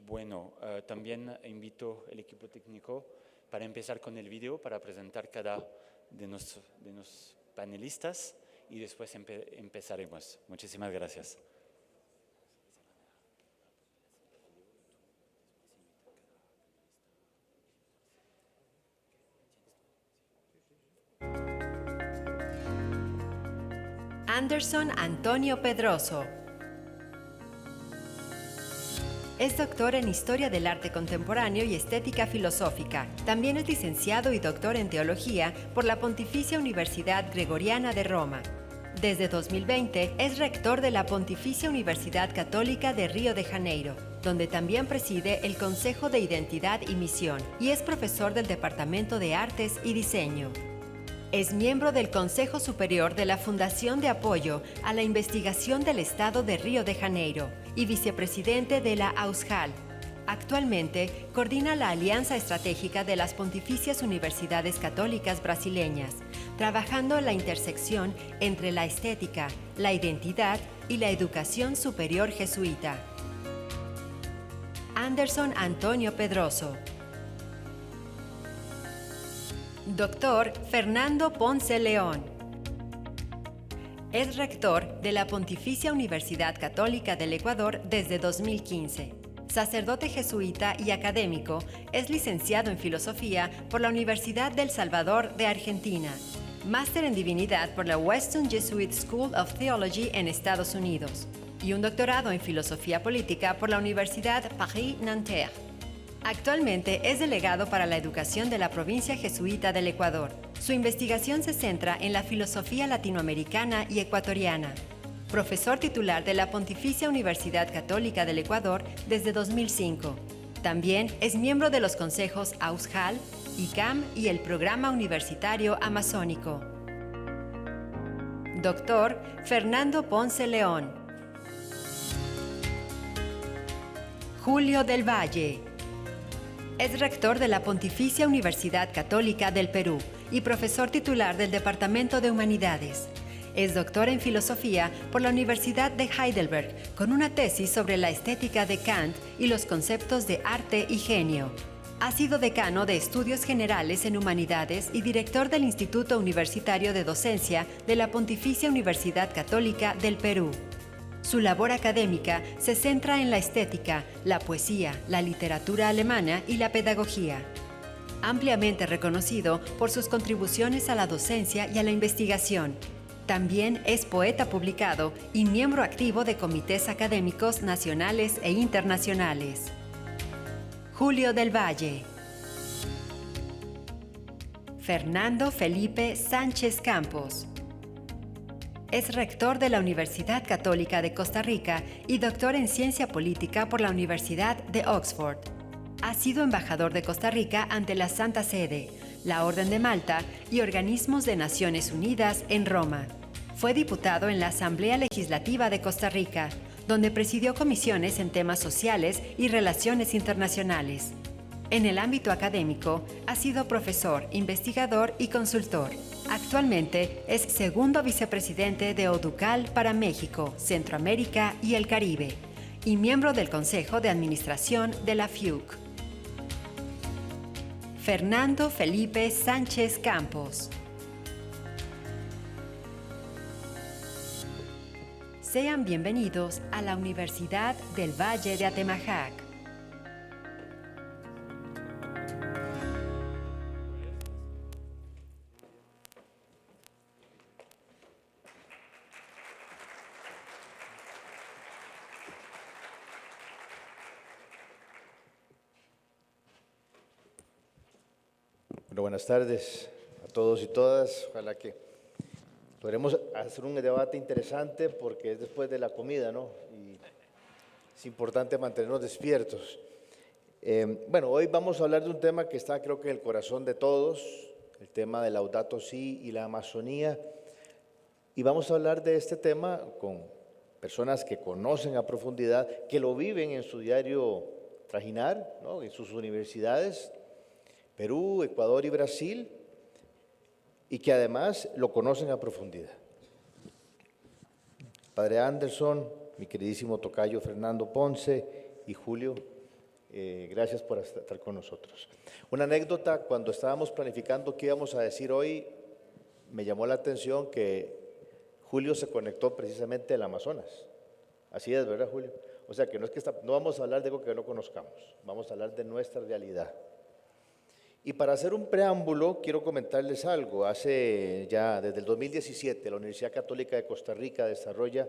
Bueno, también invito al equipo técnico para empezar con el video, para presentar cada de los panelistas y después empezaremos. Muchísimas gracias. Anderson Antonio Pedroso. Es doctor en Historia del Arte Contemporáneo y Estética Filosófica. También es licenciado y doctor en Teología por la Pontificia Universidad Gregoriana de Roma. Desde 2020 es rector de la Pontificia Universidad Católica de Río de Janeiro, donde también preside el Consejo de Identidad y Misión y es profesor del Departamento de Artes y Diseño. Es miembro del Consejo Superior de la Fundación de Apoyo a la Investigación del Estado de Río de Janeiro y vicepresidente de la AUSJAL. Actualmente coordina la Alianza Estratégica de las Pontificias Universidades Católicas Brasileñas, trabajando en la intersección entre la estética, la identidad y la educación superior jesuita. Anderson Antonio Pedroso. Doctor Fernando Ponce León. Es rector de la Pontificia Universidad Católica del Ecuador desde 2015. Sacerdote jesuita y académico, es licenciado en Filosofía por la Universidad del Salvador de Argentina. Máster en Divinidad por la Western Jesuit School of Theology en Estados Unidos. Y un doctorado en Filosofía Política por la Universidad Paris-Nanterre. Actualmente es delegado para la educación de la provincia jesuita del Ecuador. Su investigación se centra en la filosofía latinoamericana y ecuatoriana. Profesor titular de la Pontificia Universidad Católica del Ecuador desde 2005. También es miembro de los consejos AUSJAL, ICAM y el Programa Universitario Amazónico. Doctor Fernando Ponce León. Julio del Valle. Es rector de la Pontificia Universidad Católica del Perú y profesor titular del Departamento de Humanidades. Es doctor en Filosofía por la Universidad de Heidelberg, con una tesis sobre la estética de Kant y los conceptos de arte y genio. Ha sido decano de Estudios Generales en Humanidades y director del Instituto Universitario de Docencia de la Pontificia Universidad Católica del Perú. Su labor académica se centra en la estética, la poesía, la literatura alemana y la pedagogía. Ampliamente reconocido por sus contribuciones a la docencia y a la investigación. También es poeta publicado y miembro activo de comités académicos nacionales e internacionales. Julio del Valle. Fernando Felipe Sánchez Campos. Es rector de la Universidad Católica de Costa Rica y doctor en Ciencia Política por la Universidad de Oxford. Ha sido embajador de Costa Rica ante la Santa Sede, la Orden de Malta y organismos de Naciones Unidas en Roma. Fue diputado en la Asamblea Legislativa de Costa Rica, donde presidió comisiones en temas sociales y relaciones internacionales. En el ámbito académico, ha sido profesor, investigador y consultor. Actualmente es segundo vicepresidente de ODUCAL para México, Centroamérica y el Caribe, y miembro del Consejo de Administración de la FIUC. Fernando Felipe Sánchez Campos. Sean bienvenidos a la Universidad del Valle de Atemajac. Bueno, buenas tardes a todos y todas. Ojalá que podremos hacer un debate interesante porque es después de la comida, ¿no? Y es importante mantenernos despiertos. Bueno, hoy vamos a hablar de un tema que está, creo que, en el corazón de todos, el tema de Laudato Si y la Amazonía. Y vamos a hablar de este tema con personas que conocen a profundidad, que lo viven en su diario trajinar, ¿no? En sus universidades, Perú, Ecuador y Brasil, y que además lo conocen a profundidad. Padre Anderson, mi queridísimo tocayo Fernando Ponce y Julio, Gracias por estar con nosotros. Una anécdota: cuando estábamos planificando qué íbamos a decir hoy, me llamó la atención que Julio se conectó precisamente del Amazonas. Así es, ¿verdad, Julio? O sea, que no es que no vamos a hablar de algo que no conozcamos, vamos a hablar de nuestra realidad. Y para hacer un preámbulo, quiero comentarles algo. Hace ya, desde el 2017, la Universidad Católica de Costa Rica desarrolla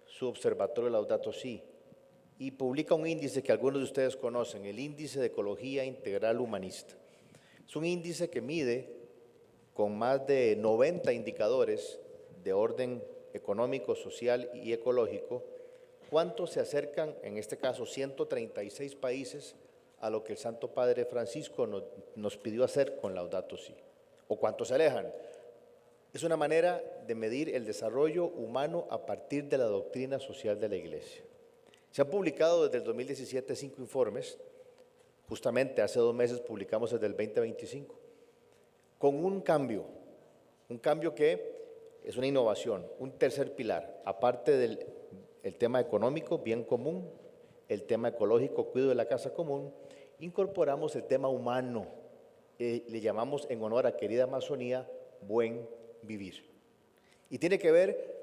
su observatorio Laudato Si y publica un índice que algunos de ustedes conocen, el Índice de Ecología Integral Humanista. Es un índice que mide con más de 90 indicadores de orden económico, social y ecológico cuánto se acercan, en este caso 136 países, a lo que el Santo Padre Francisco nos pidió hacer con Laudato Si, o cuánto se alejan. Es una manera de medir el desarrollo humano a partir de la doctrina social de la Iglesia. Se han publicado desde el 2017 5 informes, justamente hace 2 meses publicamos el del 2025, con un cambio que es una innovación, un tercer pilar, aparte del tema económico, bien común, el tema ecológico, cuidado de la casa común, incorporamos el tema humano, le llamamos en honor a querida Amazonía, buen vivir. Y tiene que ver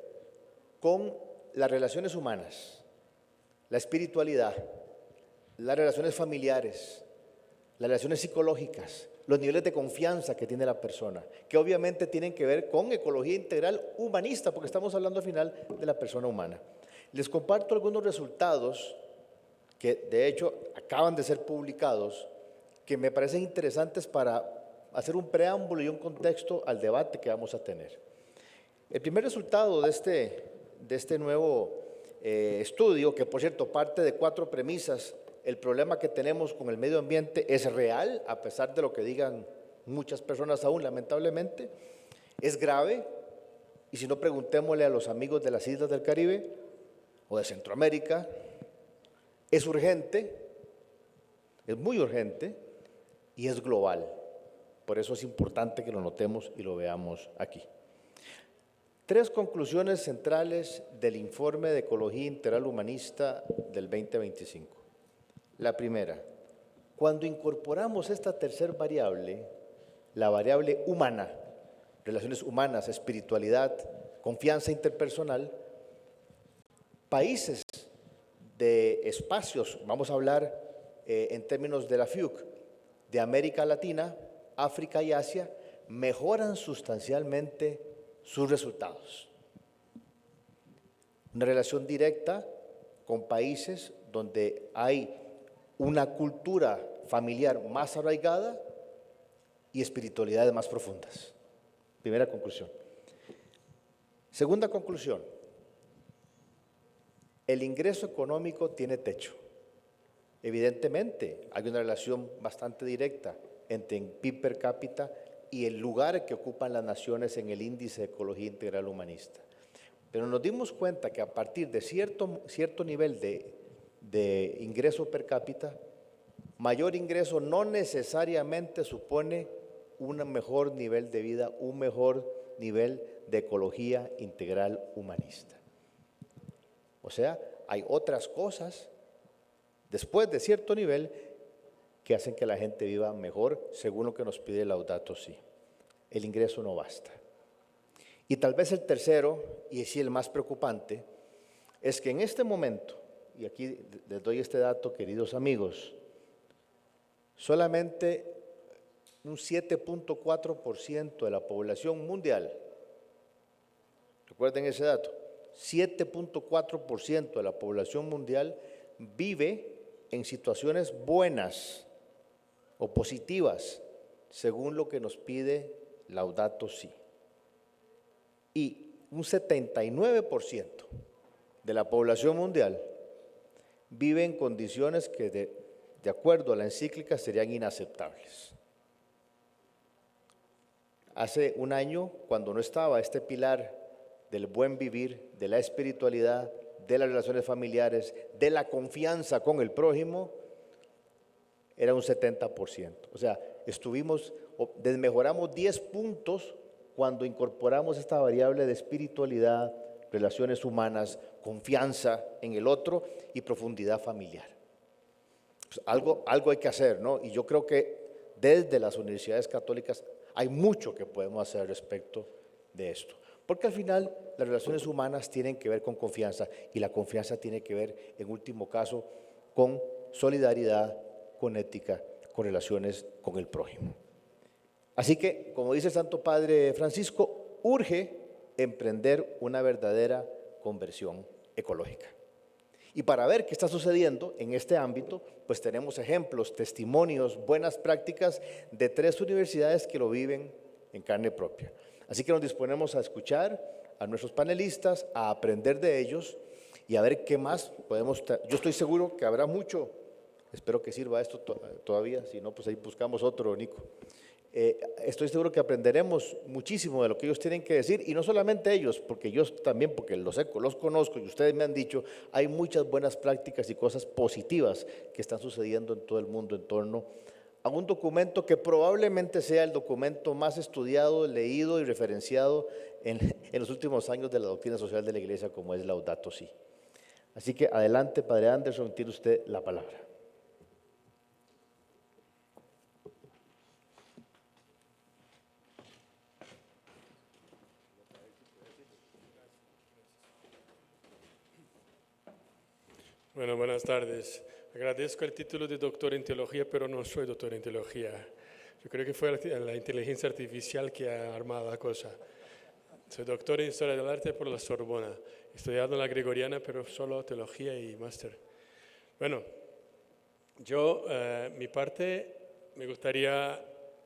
con las relaciones humanas, la espiritualidad, las relaciones familiares, las relaciones psicológicas, los niveles de confianza que tiene la persona, que obviamente tienen que ver con ecología integral humanista, porque estamos hablando al final de la persona humana. Les comparto algunos resultados que de hecho acaban de ser publicados, que me parecen interesantes para hacer un preámbulo y un contexto al debate que vamos a tener. El primer resultado de este nuevo estudio, que por cierto parte de 4 premisas: el problema que tenemos con el medio ambiente es real, a pesar de lo que digan muchas personas aún, lamentablemente, es grave, y si no, preguntémosle a los amigos de las islas del Caribe o de Centroamérica. Es urgente, es muy urgente y es global. Por eso es importante que lo notemos y lo veamos aquí. 3 conclusiones centrales del informe de Ecología Integral Humanista del 2025. La primera: cuando incorporamos esta tercera variable, la variable humana, relaciones humanas, espiritualidad, confianza interpersonal, países de espacios, vamos a hablar en términos de la FIUC, de América Latina, África y Asia, mejoran sustancialmente sus resultados. Una relación directa con países donde hay una cultura familiar más arraigada y espiritualidades más profundas. Primera conclusión. Segunda conclusión: el ingreso económico tiene techo. Evidentemente, hay una relación bastante directa entre el PIB per cápita y el lugar que ocupan las naciones en el índice de ecología integral humanista. Pero nos dimos cuenta que a partir de cierto nivel de ingreso per cápita, mayor ingreso no necesariamente supone un mejor nivel de vida, un mejor nivel de ecología integral humanista. O sea, hay otras cosas después de cierto nivel que hacen que la gente viva mejor, según lo que nos pide Laudato Si. El ingreso no basta. Y tal vez el tercero, y sí el más preocupante, es que en este momento, y aquí les doy este dato, queridos amigos, solamente un 7.4% de la población mundial, recuerden ese dato, 7.4% de la población mundial vive en situaciones buenas o positivas, según lo que nos pide Laudato Si. Y un 79% de la población mundial vive en condiciones que, de acuerdo a la encíclica, serían inaceptables. Hace un año, cuando no estaba este pilar del buen vivir, de la espiritualidad, de las relaciones familiares, de la confianza con el prójimo, era un 70%. O sea, desmejoramos 10 puntos cuando incorporamos esta variable de espiritualidad, relaciones humanas, confianza en el otro y profundidad familiar. pues algo hay que hacer, ¿no? Y yo creo que desde las universidades católicas hay mucho que podemos hacer respecto de esto. Porque al final las relaciones humanas tienen que ver con confianza y la confianza tiene que ver, en último caso, con solidaridad, con ética, con relaciones con el prójimo. Así que, como dice el Santo Padre Francisco, urge emprender una verdadera conversión ecológica. Y para ver qué está sucediendo en este ámbito, pues tenemos ejemplos, testimonios, buenas prácticas de 3 universidades que lo viven en carne propia. Así que nos disponemos a escuchar a nuestros panelistas, a aprender de ellos y a ver qué más podemos. Yo estoy seguro que habrá mucho, espero que sirva esto todavía, si no, pues ahí buscamos otro, Nico. Estoy seguro que aprenderemos muchísimo de lo que ellos tienen que decir, y no solamente ellos, porque yo también, porque los conozco y ustedes me han dicho, hay muchas buenas prácticas y cosas positivas que están sucediendo en todo el mundo en torno a un documento que probablemente sea el documento más estudiado, leído y referenciado en los últimos años de la doctrina social de la Iglesia, como es Laudato Si. Así que adelante, Padre Anderson, tiene usted la palabra. Bueno, buenas tardes. Agradezco el título de doctor en teología, pero no soy doctor en teología. Yo creo que fue la inteligencia artificial que ha armado la cosa. Soy doctor en historia del arte por la Sorbona. He estudiado en la Gregoriana, pero solo teología y máster. Bueno, yo, mi parte, me gustaría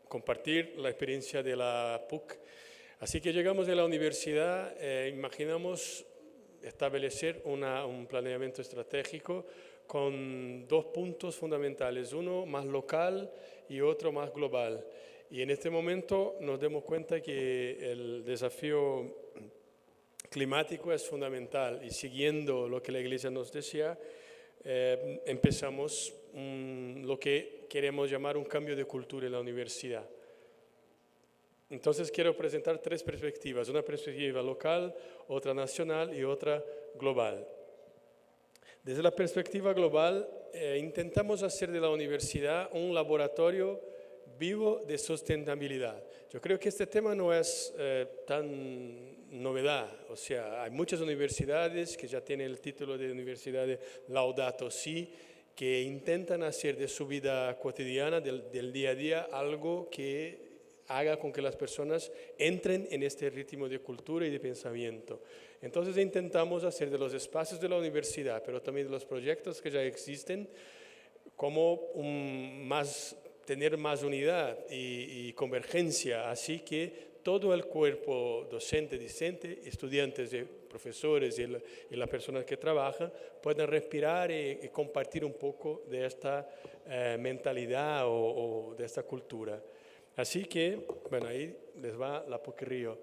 compartir la experiencia de la PUC. Así que llegamos a la universidad, imaginamos establecer un planeamiento estratégico con 2 puntos fundamentales, uno más local y otro más global. Y en este momento nos damos cuenta que el desafío climático es fundamental y siguiendo lo que la Iglesia nos decía, empezamos lo que queremos llamar un cambio de cultura en la universidad. Entonces quiero presentar 3 perspectivas, una perspectiva local, otra nacional y otra global. Desde la perspectiva global, intentamos hacer de la universidad un laboratorio vivo de sustentabilidad. Yo creo que este tema no es tan novedad, o sea, hay muchas universidades que ya tienen el título de Universidad de Laudato Si, que intentan hacer de su vida cotidiana, del día a día, algo que haga con que las personas entren en este ritmo de cultura y de pensamiento. Entonces intentamos hacer de los espacios de la universidad, pero también de los proyectos que ya existen, como tener más unidad y convergencia, así que todo el cuerpo docente, discente, estudiantes, profesores y las personas que trabajan puedan respirar y compartir un poco de esta mentalidad o de esta cultura. Así que, bueno, ahí les va la PUC Río.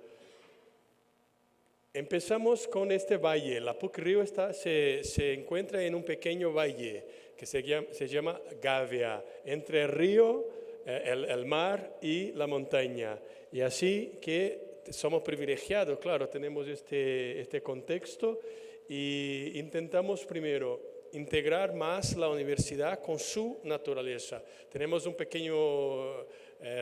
Empezamos con este valle. La PUC Río se encuentra en un pequeño valle que se llama Gavia, entre el río, el mar y la montaña. Y así que somos privilegiados, claro, tenemos este contexto y intentamos primero integrar más la universidad con su naturaleza. Tenemos un pequeño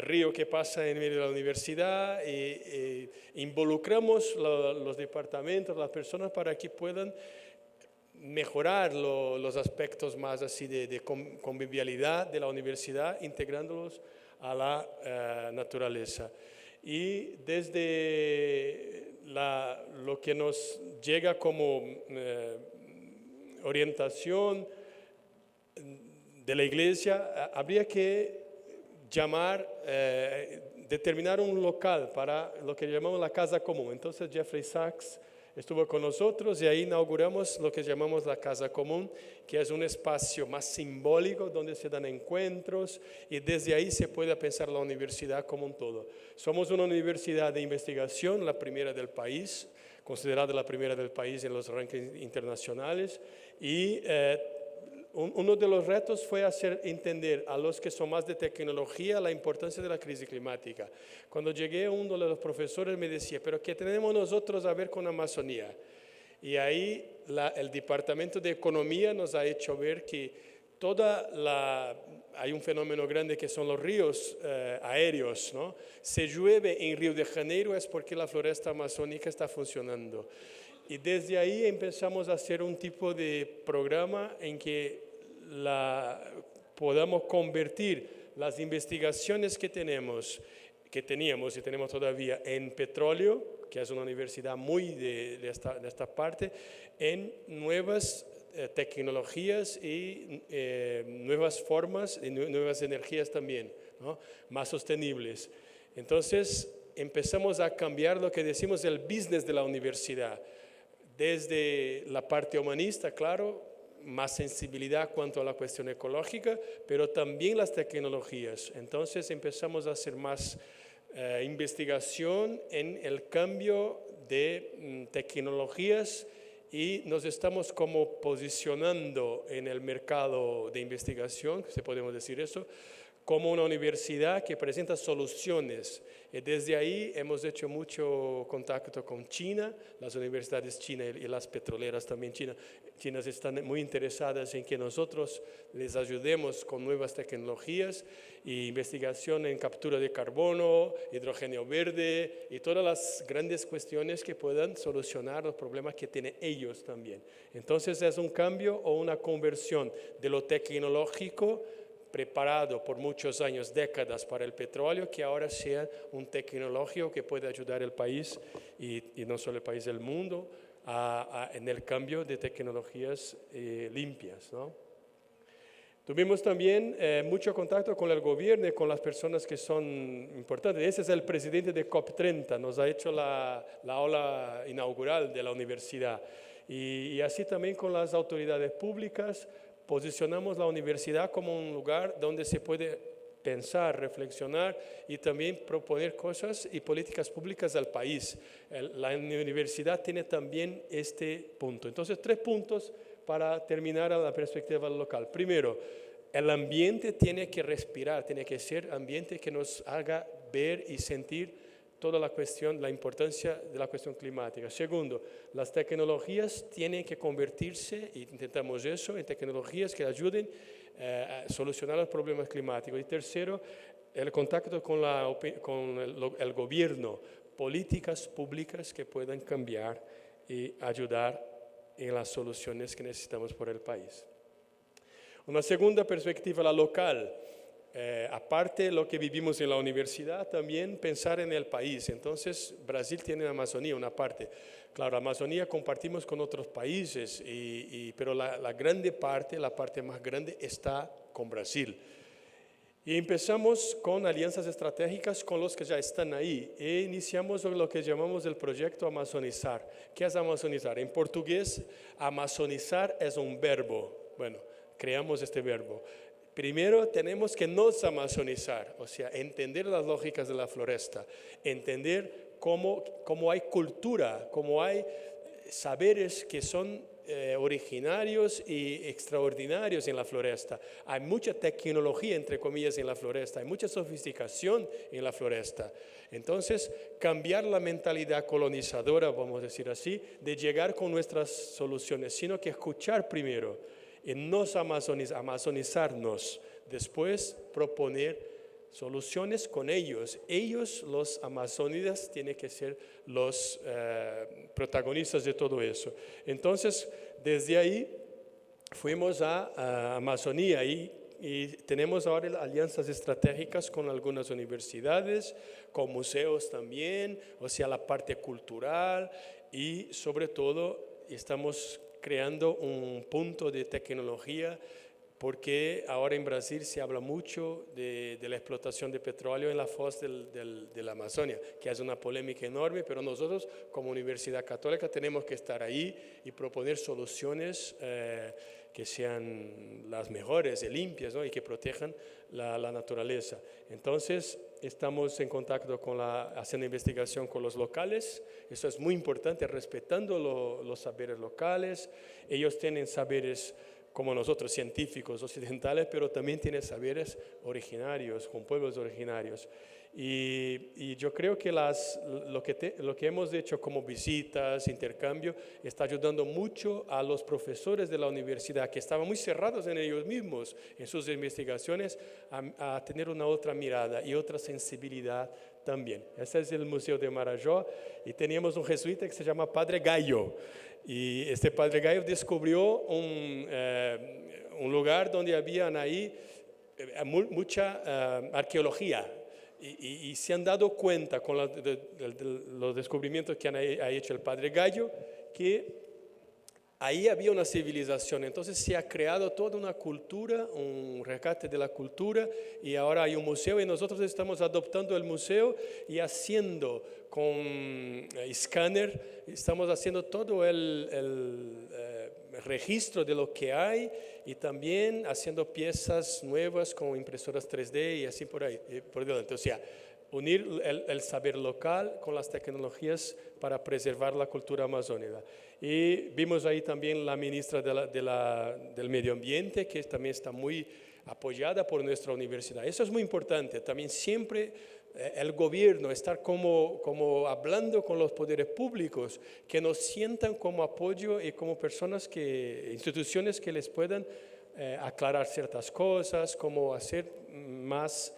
río que pasa en medio de la universidad y involucramos los departamentos, las personas para que puedan mejorar los aspectos más así de convivialidad de la universidad, integrándolos a la naturaleza. Y desde lo que nos llega como orientación de la Iglesia, habría que determinar un local para lo que llamamos la casa común. Entonces Jeffrey Sachs estuvo con nosotros y ahí inauguramos lo que llamamos la casa común, que es un espacio más simbólico donde se dan encuentros y desde ahí se puede pensar la universidad como un todo. Somos una universidad de investigación, la primera del país, considerada la primera del país en los rankings internacionales y uno de los retos fue hacer entender a los que son más de tecnología la importancia de la crisis climática. Cuando llegué, uno de los profesores me decía, pero ¿qué tenemos nosotros a ver con Amazonía? Y ahí el Departamento de Economía nos ha hecho ver que hay un fenómeno grande que son los ríos aéreos, ¿no? Si llueve en Río de Janeiro es porque la floresta amazónica está funcionando. Y desde ahí empezamos a hacer un tipo de programa en que podamos convertir las investigaciones que teníamos y tenemos todavía en petróleo, que es una universidad muy de esta parte, en nuevas tecnologías y nuevas formas y nuevas energías también, ¿no? Más sostenibles. Entonces empezamos a cambiar lo que decimos el business de la universidad, desde la parte humanista, claro, más sensibilidad cuanto a la cuestión ecológica, pero también las tecnologías. Entonces empezamos a hacer más investigación en el cambio de tecnologías y nos estamos como posicionando en el mercado de investigación, si podemos decir eso, como una universidad que presenta soluciones. Y desde ahí hemos hecho mucho contacto con China, las universidades chinas y las petroleras también chinas están muy interesadas en que nosotros les ayudemos con nuevas tecnologías y investigación en captura de carbono, hidrógeno verde y todas las grandes cuestiones que puedan solucionar los problemas que tienen ellos también. Entonces es un cambio o una conversión de lo tecnológico preparado por muchos años, décadas para el petróleo, que ahora sea un tecnológico que puede ayudar al país y no solo el país, el mundo, en el cambio de tecnologías limpias, ¿no? Tuvimos también mucho contacto con el gobierno y con las personas que son importantes. Ese es el presidente de COP30, nos ha hecho la ola inaugural de la universidad. Y así también con las autoridades públicas, posicionamos la universidad como un lugar donde se puede pensar, reflexionar y también proponer cosas y políticas públicas al país. La universidad tiene también este punto. Entonces, 3 puntos para terminar a la perspectiva local. Primero, el ambiente tiene que respirar, tiene que ser ambiente que nos haga ver y sentir toda la cuestión, la importancia de la cuestión climática. Segundo, las tecnologías tienen que convertirse, y intentamos eso, en tecnologías que ayuden a solucionar los problemas climáticos. Y tercero, el contacto con el gobierno, políticas públicas que puedan cambiar y ayudar en las soluciones que necesitamos por el país. Una segunda perspectiva, la local. Aparte de lo que vivimos en la universidad, también pensar en el país. Entonces, Brasil tiene la Amazonía, una parte. Claro, la Amazonía compartimos con otros países, pero la grande parte, la parte más grande, está con Brasil. Y empezamos con alianzas estratégicas con los que ya están ahí. E iniciamos lo que llamamos el proyecto Amazonizar. ¿Qué es amazonizar? En portugués, amazonizar es un verbo. Bueno, creamos este verbo. Primero tenemos que nos amazonizar, o sea, entender las lógicas de la floresta, entender cómo hay cultura, cómo hay saberes que son originarios y extraordinarios en la floresta. Hay mucha tecnología, entre comillas, en la floresta, hay mucha sofisticación en la floresta. Entonces, cambiar la mentalidad colonizadora, vamos a decir así, de llegar con nuestras soluciones, sino que escuchar primero. Y nos amazonizarnos, después proponer soluciones con ellos. Ellos, los amazónidas, tienen que ser los protagonistas de todo eso. Entonces, desde ahí fuimos a Amazonía y tenemos ahora alianzas estratégicas con algunas universidades, con museos también, o sea, la parte cultural y sobre todo estamos creando un punto de tecnología, porque ahora en Brasil se habla mucho de la explotación de petróleo en la foz de la Amazonia, que es una polémica enorme, pero nosotros como Universidad Católica tenemos que estar ahí y proponer soluciones que sean las mejores y limpias, ¿no? Y que protejan la naturaleza. Entonces, estamos en contacto haciendo investigación con los locales. Eso es muy importante, respetando los saberes locales. Ellos tienen saberes como nosotros, científicos occidentales, pero también tiene saberes originarios, con pueblos originarios. Y yo creo que lo que hemos hecho como visitas, intercambio, está ayudando mucho a los profesores de la universidad, que estaban muy cerrados en ellos mismos, en sus investigaciones, a tener una otra mirada y otra sensibilidad también. Este es el Museo de Marajó, y teníamos un jesuita que se llama Padre Gallo. Y este Padre Gallo descubrió un lugar donde habían ahí mucha arqueología. Y se han dado cuenta con los descubrimientos que ha hecho el Padre Gallo, que ahí había una civilización. Entonces se ha creado toda una cultura, un rescate de la cultura, y ahora hay un museo, y nosotros estamos adoptando el museo y haciendo con escáner, estamos haciendo todo el registro de lo que hay, y también haciendo piezas nuevas con impresoras 3D y así por ahí, por delante. O sea, unir el saber local con las tecnologías para preservar la cultura amazónica. Y vimos ahí también la ministra del Medio Ambiente, que también está muy apoyada por nuestra universidad. Eso es muy importante. También siempre el gobierno estar como hablando con los poderes públicos, que nos sientan como apoyo y como personas instituciones que les puedan aclarar ciertas cosas, como hacer más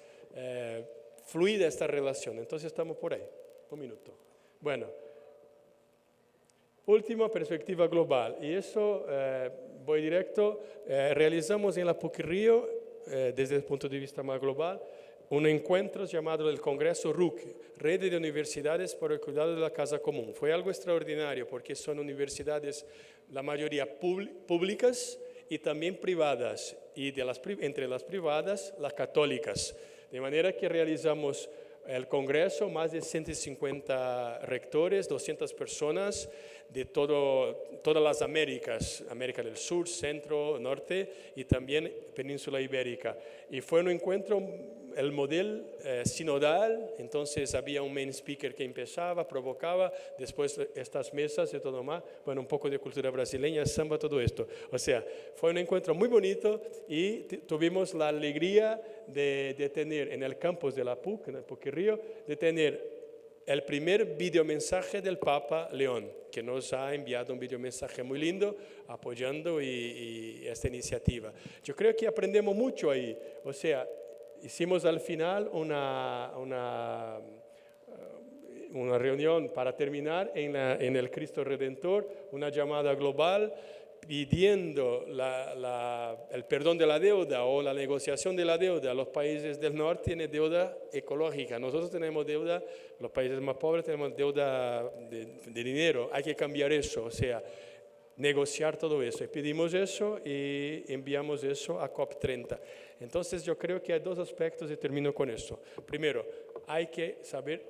fluida esta relación. Entonces estamos por ahí. Un minuto. Bueno, última perspectiva global. Y eso, voy directo, realizamos en la PUC Río, desde el punto de vista más global, un encuentro llamado el Congreso RUC, Red de Universidades por el Cuidado de la Casa Común. Fue algo extraordinario porque son universidades, la mayoría públicas y también privadas, y entre las privadas, las católicas. De manera que realizamos el Congreso, más de 150 rectores, 200 personas de todas las Américas, América del Sur, Centro, Norte y también Península Ibérica. Y fue un encuentro, el modelo sinodal, entonces había un main speaker que empezaba, provocaba, después estas mesas y todo más, bueno, un poco de cultura brasileña, samba, todo esto. O sea, fue un encuentro muy bonito, y tuvimos la alegría de tener en el campus de la PUC, en el PUC Río, de tener el primer videomensaje del Papa León, que nos ha enviado un videomensaje muy lindo apoyando y esta iniciativa. Yo creo que aprendemos mucho ahí. O sea, hicimos al final una reunión para terminar en el Cristo Redentor, una llamada global pidiendo el perdón de la deuda o la negociación de la deuda. Los países del norte tienen deuda ecológica, nosotros tenemos deuda, los países más pobres tenemos deuda de dinero. Hay que cambiar eso, o sea, negociar todo eso. Y pedimos eso y enviamos eso a COP30. Entonces yo creo que hay dos aspectos y termino con eso. Primero, hay que saber,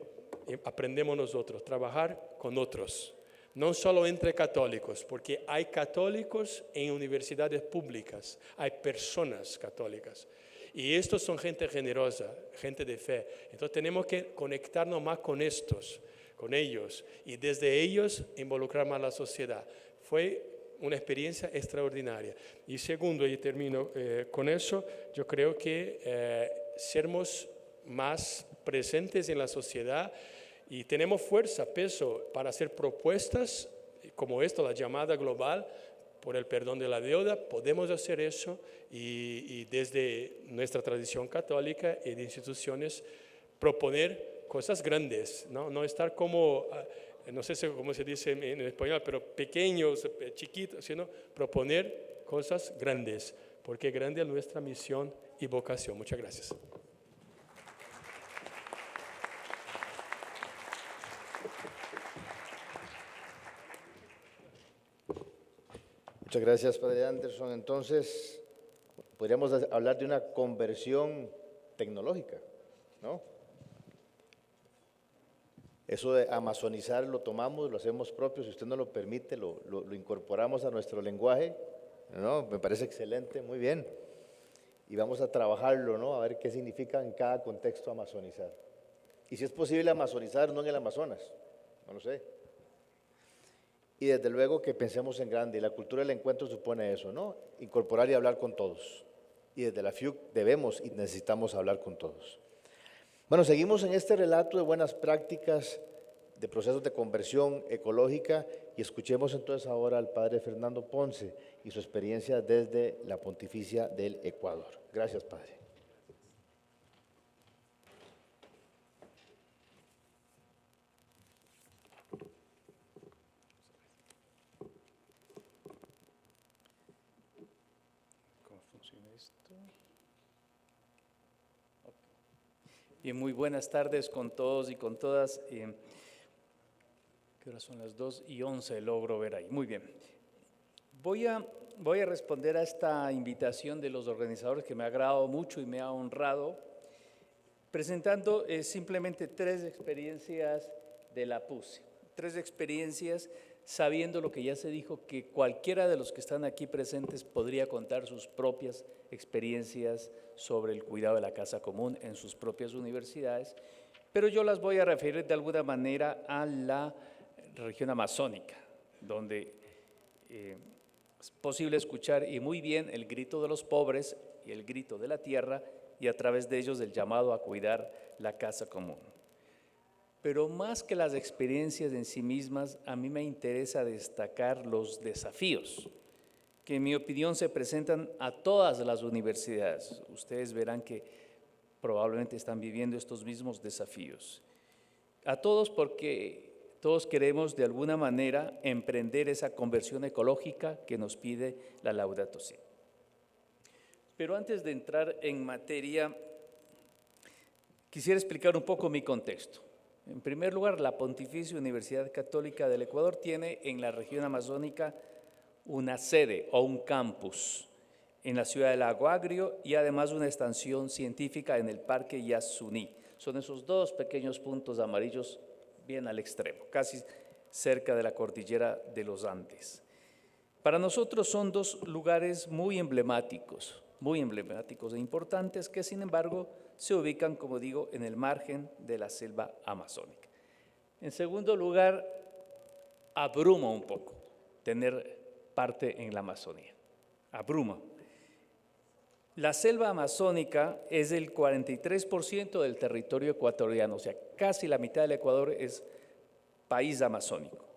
aprendemos nosotros, trabajar con otros. No solo entre católicos, porque hay católicos en universidades públicas, hay personas católicas. Y estos son gente generosa, gente de fe. Entonces tenemos que conectarnos más con ellos, y desde ellos involucrar más a la sociedad. Fue una experiencia extraordinaria. Y segundo, y termino con eso, yo creo que sermos más presentes en la sociedad, y tenemos fuerza, peso para hacer propuestas como esto, la llamada global por el perdón de la deuda. Podemos hacer eso, y desde nuestra tradición católica y de instituciones proponer cosas grandes, no estar como, no sé cómo se dice en español, pero pequeños, chiquitos, sino proponer cosas grandes, porque grande es nuestra misión y vocación. Muchas gracias. Muchas gracias, Padre Anderson. Entonces, podríamos hablar de una conversión tecnológica, ¿no? Eso de amazonizar lo tomamos, lo hacemos propio, si usted nos lo permite, lo incorporamos a nuestro lenguaje, ¿no? Me parece excelente, muy bien. Y vamos a trabajarlo, ¿no? A ver qué significa en cada contexto amazonizar. Y si es posible amazonizar, no en el Amazonas, no lo sé. y desde luego que pensemos en grande. Y la cultura del encuentro supone eso, ¿no? Incorporar y hablar con todos. Y desde la FIUC debemos y necesitamos hablar con todos. Bueno, seguimos en este relato de buenas prácticas, de procesos de conversión ecológica, y escuchemos entonces ahora al padre Fernando Ponce y su experiencia desde la Pontificia del Ecuador. Gracias, padre. ¿Cómo funciona esto? Bien, muy buenas tardes con todos y con todas. ¿Qué horas son? Las 2:11, logro ver ahí. Muy bien. Voy a responder a esta invitación de los organizadores que me ha agradado mucho y me ha honrado, presentando simplemente 3 experiencias de la PUSE. 3 experiencias sabiendo lo que ya se dijo, que cualquiera de los que están aquí presentes podría contar sus propias experiencias sobre el cuidado de la casa común en sus propias universidades, pero yo las voy a referir de alguna manera a la región amazónica, donde es posible escuchar y muy bien el grito de los pobres y el grito de la tierra, y a través de ellos el llamado a cuidar la casa común. Pero más que las experiencias en sí mismas, a mí me interesa destacar los desafíos que en mi opinión se presentan a todas las universidades. Ustedes verán que probablemente están viviendo estos mismos desafíos. A todos, porque todos queremos de alguna manera emprender esa conversión ecológica que nos pide la Laudato Si. Pero antes de entrar en materia, quisiera explicar un poco mi contexto. En primer lugar, la Pontificia Universidad Católica del Ecuador tiene en la región amazónica una sede o un campus en la ciudad de Lago Agrio y además una estación científica en el Parque Yasuní. Son esos 2 pequeños puntos amarillos bien al extremo, casi cerca de la cordillera de los Andes. Para nosotros son 2 lugares muy emblemáticos e importantes que sin embargo se ubican, como digo, en el margen de la selva amazónica. En segundo lugar, abruma un poco tener parte en la Amazonía, abruma. La selva amazónica es el 43% del territorio ecuatoriano, o sea, casi la mitad del Ecuador es país amazónico,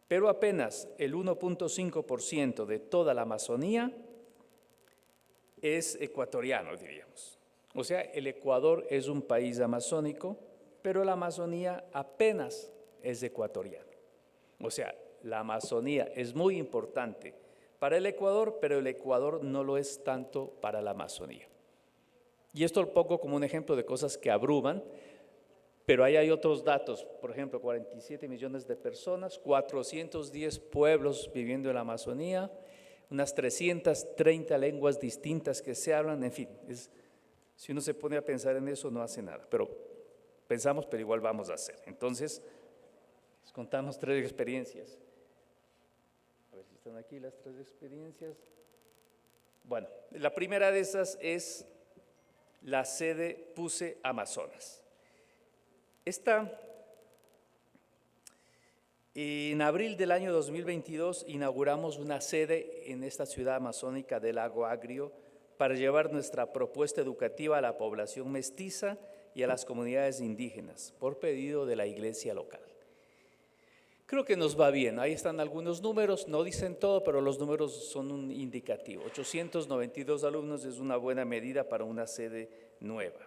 pero apenas el 1.5% de toda la Amazonía es ecuatoriano, diríamos. O sea, el Ecuador es un país amazónico, pero la Amazonía apenas es ecuatoriana. O sea, la Amazonía es muy importante para el Ecuador, pero el Ecuador no lo es tanto para la Amazonía. Y esto lo pongo como un ejemplo de cosas que abruman, pero ahí hay otros datos. Por ejemplo, 47 millones de personas, 410 pueblos viviendo en la Amazonía, unas 330 lenguas distintas que se hablan, en fin, si uno se pone a pensar en eso no hace nada, pero pensamos, pero igual vamos a hacer. Entonces, les contamos 3 experiencias. A ver si están aquí las 3 experiencias. Bueno, la primera de esas es la sede PUSE Amazonas. En abril del año 2022 inauguramos una sede en esta ciudad amazónica de Lago Agrio para llevar nuestra propuesta educativa a la población mestiza y a las comunidades indígenas, por pedido de la iglesia local. Creo que nos va bien, ahí están algunos números, no dicen todo, pero los números son un indicativo. 892 alumnos es una buena medida para una sede nueva.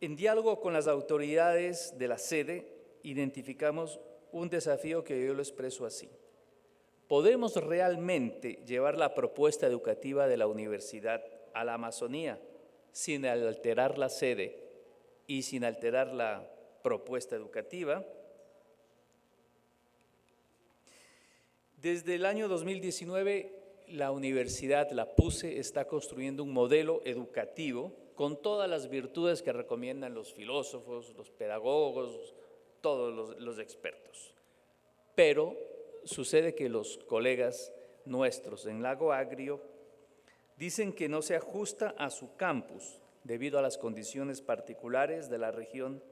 En diálogo con las autoridades de la sede, identificamos un desafío que yo lo expreso así. ¿Podemos realmente llevar la propuesta educativa de la universidad a la Amazonía sin alterar la sede y sin alterar la propuesta educativa? Desde el año 2019, la universidad, la PUSE, está construyendo un modelo educativo con todas las virtudes que recomiendan los filósofos, los pedagogos, todos los expertos. Pero sucede que los colegas nuestros en Lago Agrio dicen que no se ajusta a su campus debido a las condiciones particulares de la región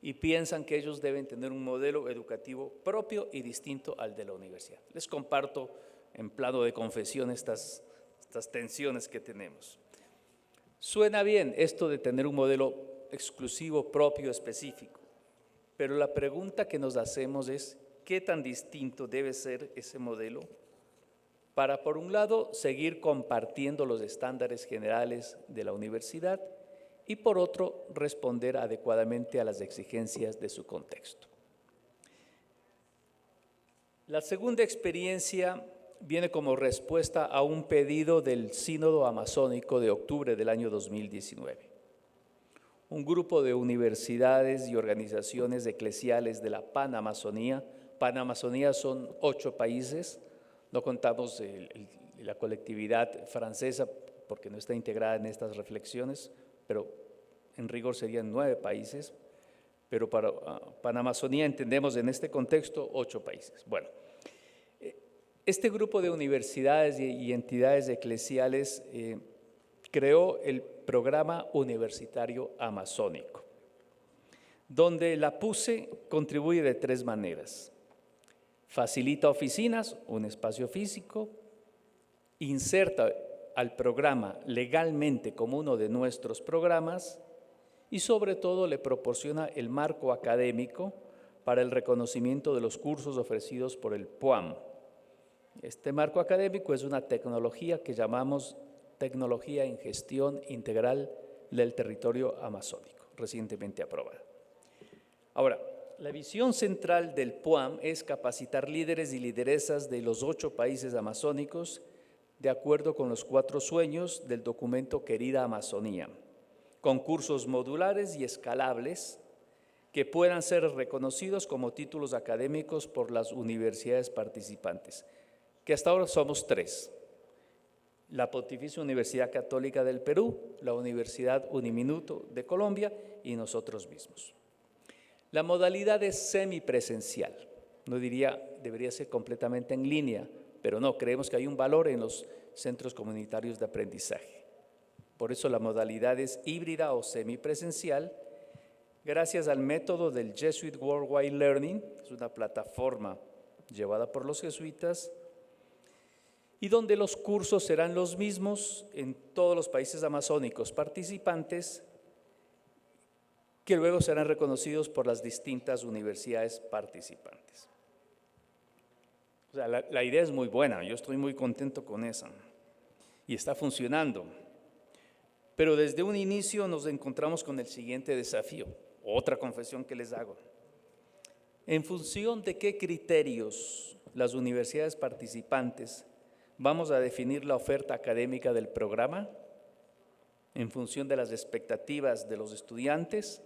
y piensan que ellos deben tener un modelo educativo propio y distinto al de la universidad. Les comparto en plano de confesión estas tensiones que tenemos. Suena bien esto de tener un modelo exclusivo, propio, específico, pero la pregunta que nos hacemos es, ¿qué tan distinto debe ser ese modelo para, por un lado, seguir compartiendo los estándares generales de la universidad y, por otro, responder adecuadamente a las exigencias de su contexto? La segunda experiencia viene como respuesta a un pedido del Sínodo Amazónico de octubre del año 2019. Un grupo de universidades y organizaciones eclesiales de la Panamazonía. Panamazonía son 8 países, no contamos la colectividad francesa porque no está integrada en estas reflexiones, pero en rigor serían 9 países, pero para Panamazonía entendemos en este contexto 8 países. Bueno, este grupo de universidades y entidades eclesiales creó el Programa Universitario Amazónico, donde la PUCE contribuye de 3 maneras. Facilita oficinas, un espacio físico, inserta al programa legalmente como uno de nuestros programas y sobre todo le proporciona el marco académico para el reconocimiento de los cursos ofrecidos por el PUAM. Este marco académico es una tecnología que llamamos Tecnología en Gestión Integral del Territorio Amazónico, recientemente aprobada. Ahora, la visión central del PUAM es capacitar líderes y lideresas de los 8 países amazónicos de acuerdo con los 4 sueños del documento Querida Amazonía, con cursos modulares y escalables que puedan ser reconocidos como títulos académicos por las universidades participantes, que hasta ahora somos 3. La Pontificia Universidad Católica del Perú, la Universidad Uniminuto de Colombia y nosotros mismos. La modalidad es semipresencial, no diría debería ser completamente en línea, pero no, creemos que hay un valor en los centros comunitarios de aprendizaje. Por eso la modalidad es híbrida o semipresencial, gracias al método del Jesuit Worldwide Learning, es una plataforma llevada por los jesuitas, y donde los cursos serán los mismos en todos los países amazónicos participantes, que luego serán reconocidos por las distintas universidades participantes. O sea, la idea es muy buena, yo estoy muy contento con esa, y está funcionando. Pero desde un inicio nos encontramos con el siguiente desafío, otra confesión que les hago. ¿En función de qué criterios las universidades participantes vamos a definir la oferta académica del programa? ¿En función de las expectativas de los estudiantes?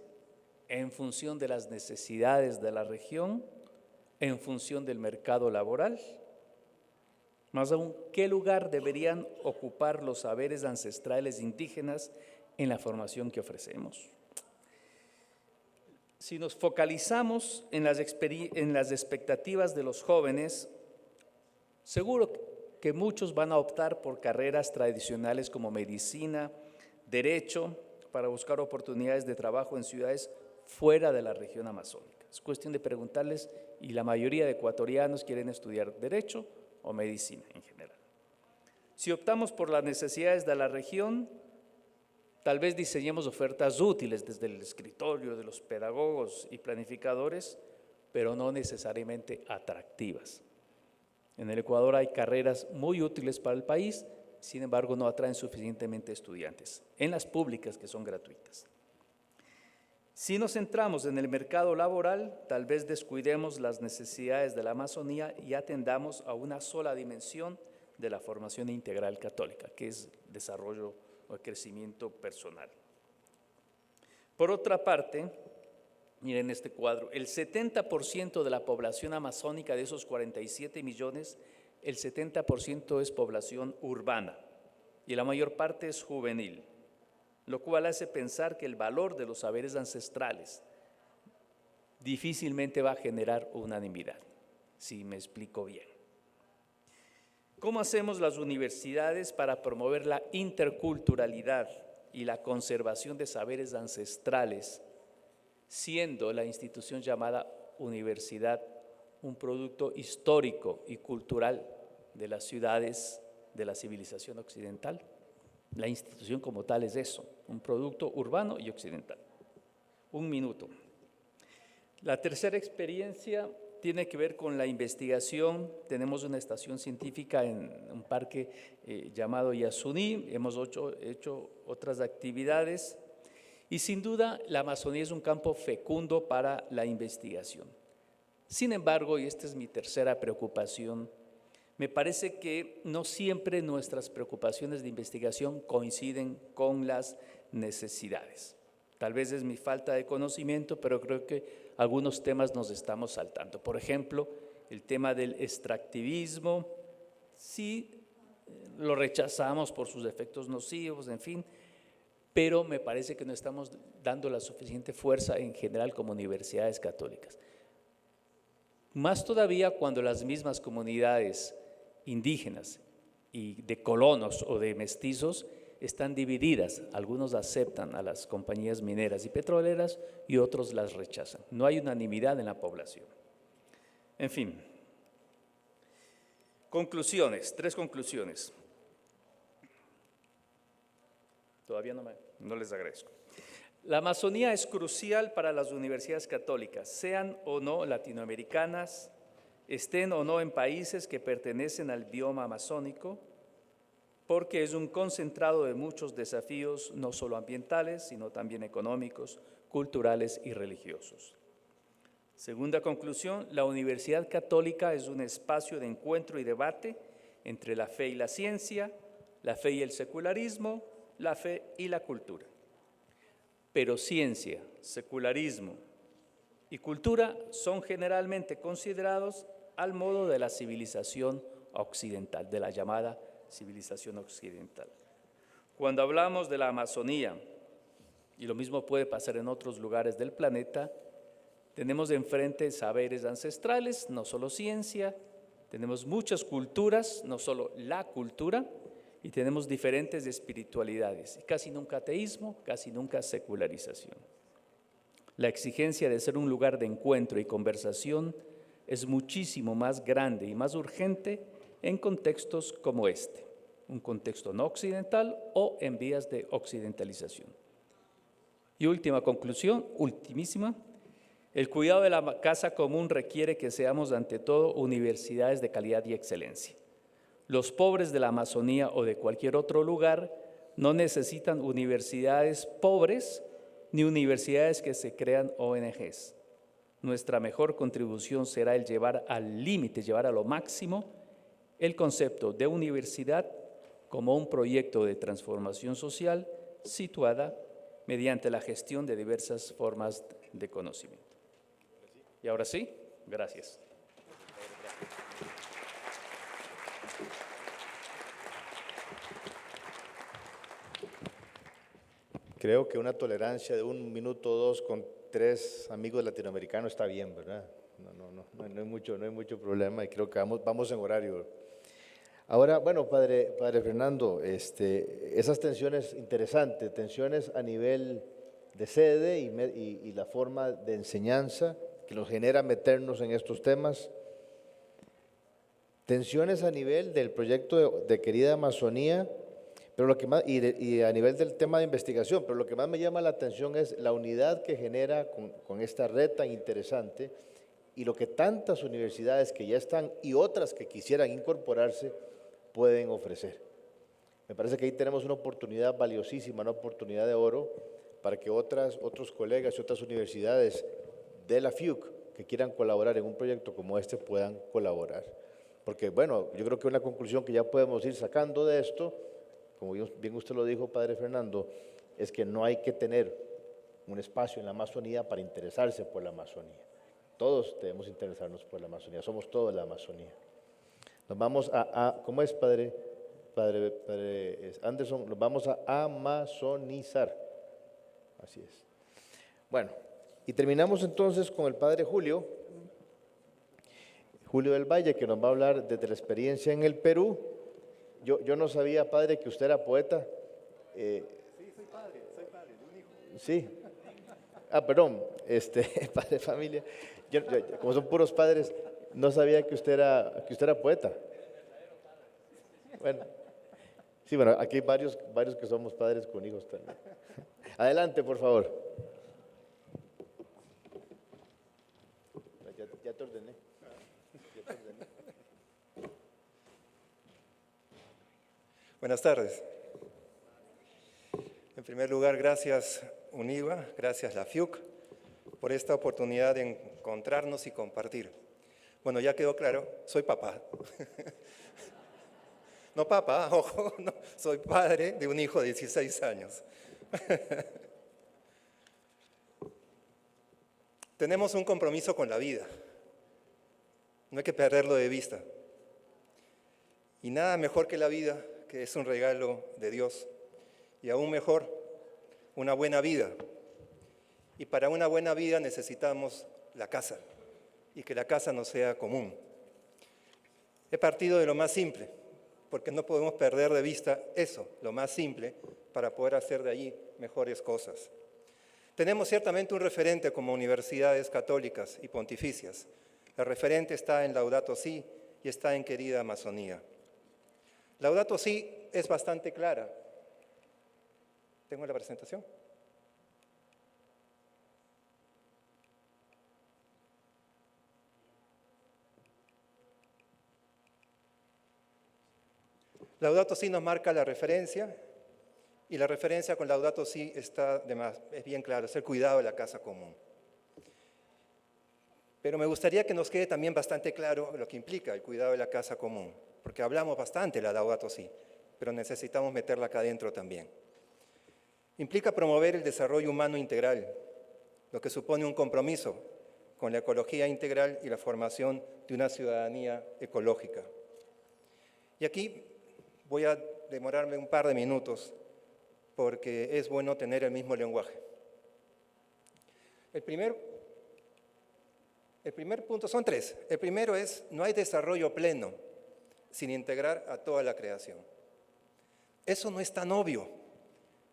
¿En función de las necesidades de la región? ¿En función del mercado laboral? Más aún, ¿qué lugar deberían ocupar los saberes ancestrales indígenas en la formación que ofrecemos? Si nos focalizamos en las expectativas de los jóvenes, seguro que muchos van a optar por carreras tradicionales como medicina, derecho, para buscar oportunidades de trabajo en ciudades fuera de la región amazónica. Es cuestión de preguntarles, y la mayoría de ecuatorianos quieren estudiar derecho o medicina en general. Si optamos por las necesidades de la región, tal vez diseñemos ofertas útiles desde el escritorio de los pedagogos y planificadores, pero no necesariamente atractivas. En el Ecuador hay carreras muy útiles para el país, sin embargo no atraen suficientemente estudiantes, en las públicas que son gratuitas. Si nos centramos en el mercado laboral, tal vez descuidemos las necesidades de la Amazonía y atendamos a una sola dimensión de la formación integral católica, que es desarrollo o crecimiento personal. Por otra parte, miren este cuadro, el 70% de la población amazónica, de esos 47 millones, el 70% es población urbana y la mayor parte es juvenil, lo cual hace pensar que el valor de los saberes ancestrales difícilmente va a generar unanimidad, si me explico bien. ¿Cómo hacemos las universidades para promover la interculturalidad y la conservación de saberes ancestrales siendo la institución llamada universidad un producto histórico y cultural de las ciudades de la civilización occidental. La institución como tal es eso, un producto urbano y occidental. Un minuto. La tercera experiencia tiene que ver con la investigación. Tenemos una estación científica en un parque llamado Yasuní. Hemos hecho otras actividades y sin duda la Amazonía es un campo fecundo para la investigación. Sin embargo, y esta es mi tercera preocupación, me parece que no siempre nuestras preocupaciones de investigación coinciden con las necesidades. Tal vez es mi falta de conocimiento, pero creo que algunos temas nos estamos saltando. Por ejemplo, el tema del extractivismo, sí lo rechazamos por sus efectos nocivos, en fin, pero me parece que no estamos dando la suficiente fuerza en general como universidades católicas. Más todavía cuando las mismas comunidades indígenas y de colonos o de mestizos están divididas. Algunos aceptan a las compañías mineras y petroleras y otros las rechazan. No hay unanimidad en la población. En fin, conclusiones, 3 conclusiones. Todavía no les agradezco. La Amazonía es crucial para las universidades católicas, sean o no latinoamericanas, estén o no en países que pertenecen al bioma amazónico, porque es un concentrado de muchos desafíos, no solo ambientales, sino también económicos, culturales y religiosos. Segunda conclusión, la Universidad Católica es un espacio de encuentro y debate entre la fe y la ciencia, la fe y el secularismo, la fe y la cultura. Pero ciencia, secularismo y cultura son generalmente considerados al modo de la civilización occidental, de la llamada civilización occidental. Cuando hablamos de la Amazonía, y lo mismo puede pasar en otros lugares del planeta, tenemos enfrente saberes ancestrales, no solo ciencia, tenemos muchas culturas, no solo la cultura, y tenemos diferentes espiritualidades, casi nunca ateísmo, casi nunca secularización. La exigencia de ser un lugar de encuentro y conversación es muchísimo más grande y más urgente en contextos como este, un contexto no occidental o en vías de occidentalización. Y última conclusión, ultimísima, el cuidado de la casa común requiere que seamos ante todo universidades de calidad y excelencia. Los pobres de la Amazonía o de cualquier otro lugar no necesitan universidades pobres ni universidades que se crean ONGs. Nuestra mejor contribución será el llevar al límite, llevar a lo máximo el concepto de universidad como un proyecto de transformación social situada mediante la gestión de diversas formas de conocimiento. Y ahora sí, gracias. Creo que una tolerancia de 1 minuto o 2 con 3 amigos latinoamericanos está bien, ¿verdad? No hay mucho problema y creo que vamos en horario. Ahora, bueno, padre Fernando, esas tensiones interesantes, tensiones a nivel de sede y la forma de enseñanza que nos genera meternos en estos temas, tensiones a nivel del proyecto de Querida Amazonía, pero lo que más, y a nivel del tema de investigación, pero lo que más me llama la atención es la unidad que genera con esta red tan interesante y lo que tantas universidades que ya están y otras que quisieran incorporarse pueden ofrecer. Me parece que ahí tenemos una oportunidad valiosísima, una oportunidad de oro para que otros colegas y otras universidades de la FIUC que quieran colaborar en un proyecto como este puedan colaborar. Porque, bueno, yo creo que una conclusión que ya podemos ir sacando de esto, como bien usted lo dijo, padre Fernando, es que no hay que tener un espacio en la Amazonía para interesarse por la Amazonía. Todos debemos interesarnos por la Amazonía, somos todos la Amazonía. Nos vamos ¿cómo es, padre Anderson? Nos vamos a amazonizar. Así es. Bueno, y terminamos entonces con el padre Julio del Valle, que nos va a hablar desde la experiencia en el Perú. Yo no sabía, padre, que usted era poeta. Sí, soy padre de un hijo. Sí. Perdón, padre de familia. Como son puros padres, no sabía que usted era poeta. Bueno, sí, bueno, aquí hay varios que somos padres con hijos también. Adelante, por favor. Ya te ordené. Buenas tardes. En primer lugar, gracias UNIVA, gracias la FIUC por esta oportunidad de encontrarnos y compartir. Bueno, ya quedó claro, soy papá. No papá, ojo, no, soy padre de un hijo de 16 años. Tenemos un compromiso con la vida. No hay que perderlo de vista. Y nada mejor que la vida, que es un regalo de Dios. Y aún mejor, una buena vida. Y para una buena vida necesitamos la casa. Y que la casa no sea común. He partido de lo más simple, porque no podemos perder de vista eso, lo más simple, para poder hacer de allí mejores cosas. Tenemos ciertamente un referente como universidades católicas y pontificias. El referente está en Laudato Si y está en Querida Amazonía. Laudato Si es bastante clara. ¿Tengo la presentación? Laudato Si nos marca la referencia y la referencia con Laudato Si está de más, es bien claro, es el cuidado de la casa común. Pero me gustaría que nos quede también bastante claro lo que implica el cuidado de la casa común, porque hablamos bastante de la Laudato Si, pero necesitamos meterla acá adentro también. Implica promover el desarrollo humano integral, lo que supone un compromiso con la ecología integral y la formación de una ciudadanía ecológica. Y aquí voy a demorarme un par de minutos porque es bueno tener el mismo lenguaje. El primer punto, son tres. El primero es, no hay desarrollo pleno sin integrar a toda la creación. Eso no es tan obvio,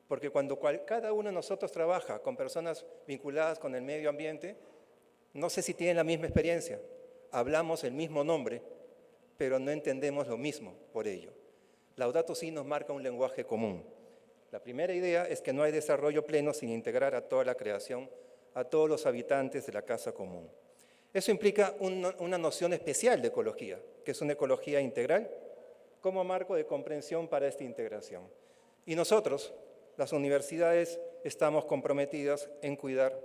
porque cuando cada uno de nosotros trabaja con personas vinculadas con el medio ambiente, no sé si tienen la misma experiencia, hablamos el mismo nombre, pero no entendemos lo mismo por ello. Laudato Si nos marca un lenguaje común. La primera idea es que no hay desarrollo pleno sin integrar a toda la creación, a todos los habitantes de la casa común. Eso implica una noción especial de ecología, que es una ecología integral, como marco de comprensión para esta integración. Y nosotros, las universidades, estamos comprometidas en cuidar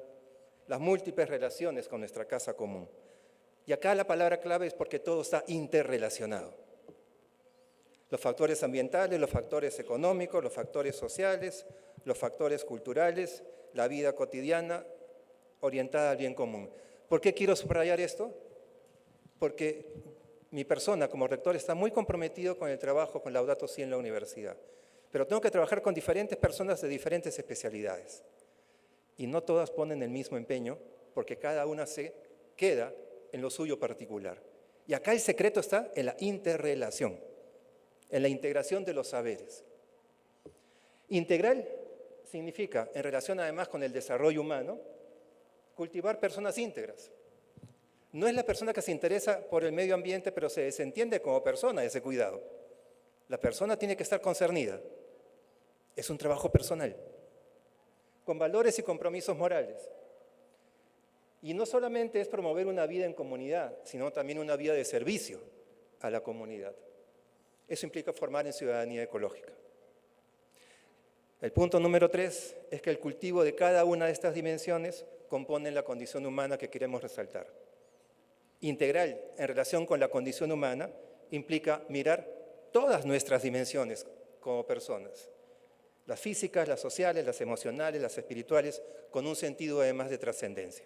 las múltiples relaciones con nuestra casa común. Y acá la palabra clave es porque todo está interrelacionado. Los factores ambientales, los factores económicos, los factores sociales, los factores culturales, la vida cotidiana orientada al bien común. ¿Por qué quiero subrayar esto? Porque mi persona como rector está muy comprometido con el trabajo con Laudato Si en la universidad. Pero tengo que trabajar con diferentes personas de diferentes especialidades. Y no todas ponen el mismo empeño porque cada una se queda en lo suyo particular. Y acá el secreto está en la interrelación, en la integración de los saberes. Integral significa, en relación además con el desarrollo humano, cultivar personas íntegras. No es la persona que se interesa por el medio ambiente, pero se desentiende como persona de ese cuidado. La persona tiene que estar concernida. Es un trabajo personal, con valores y compromisos morales. Y no solamente es promover una vida en comunidad, sino también una vida de servicio a la comunidad. Eso implica formar en ciudadanía ecológica. El punto número 3 es que el cultivo de cada una de estas dimensiones compone la condición humana que queremos resaltar. Integral en relación con la condición humana implica mirar todas nuestras dimensiones como personas. Las físicas, las sociales, las emocionales, las espirituales, con un sentido además de trascendencia.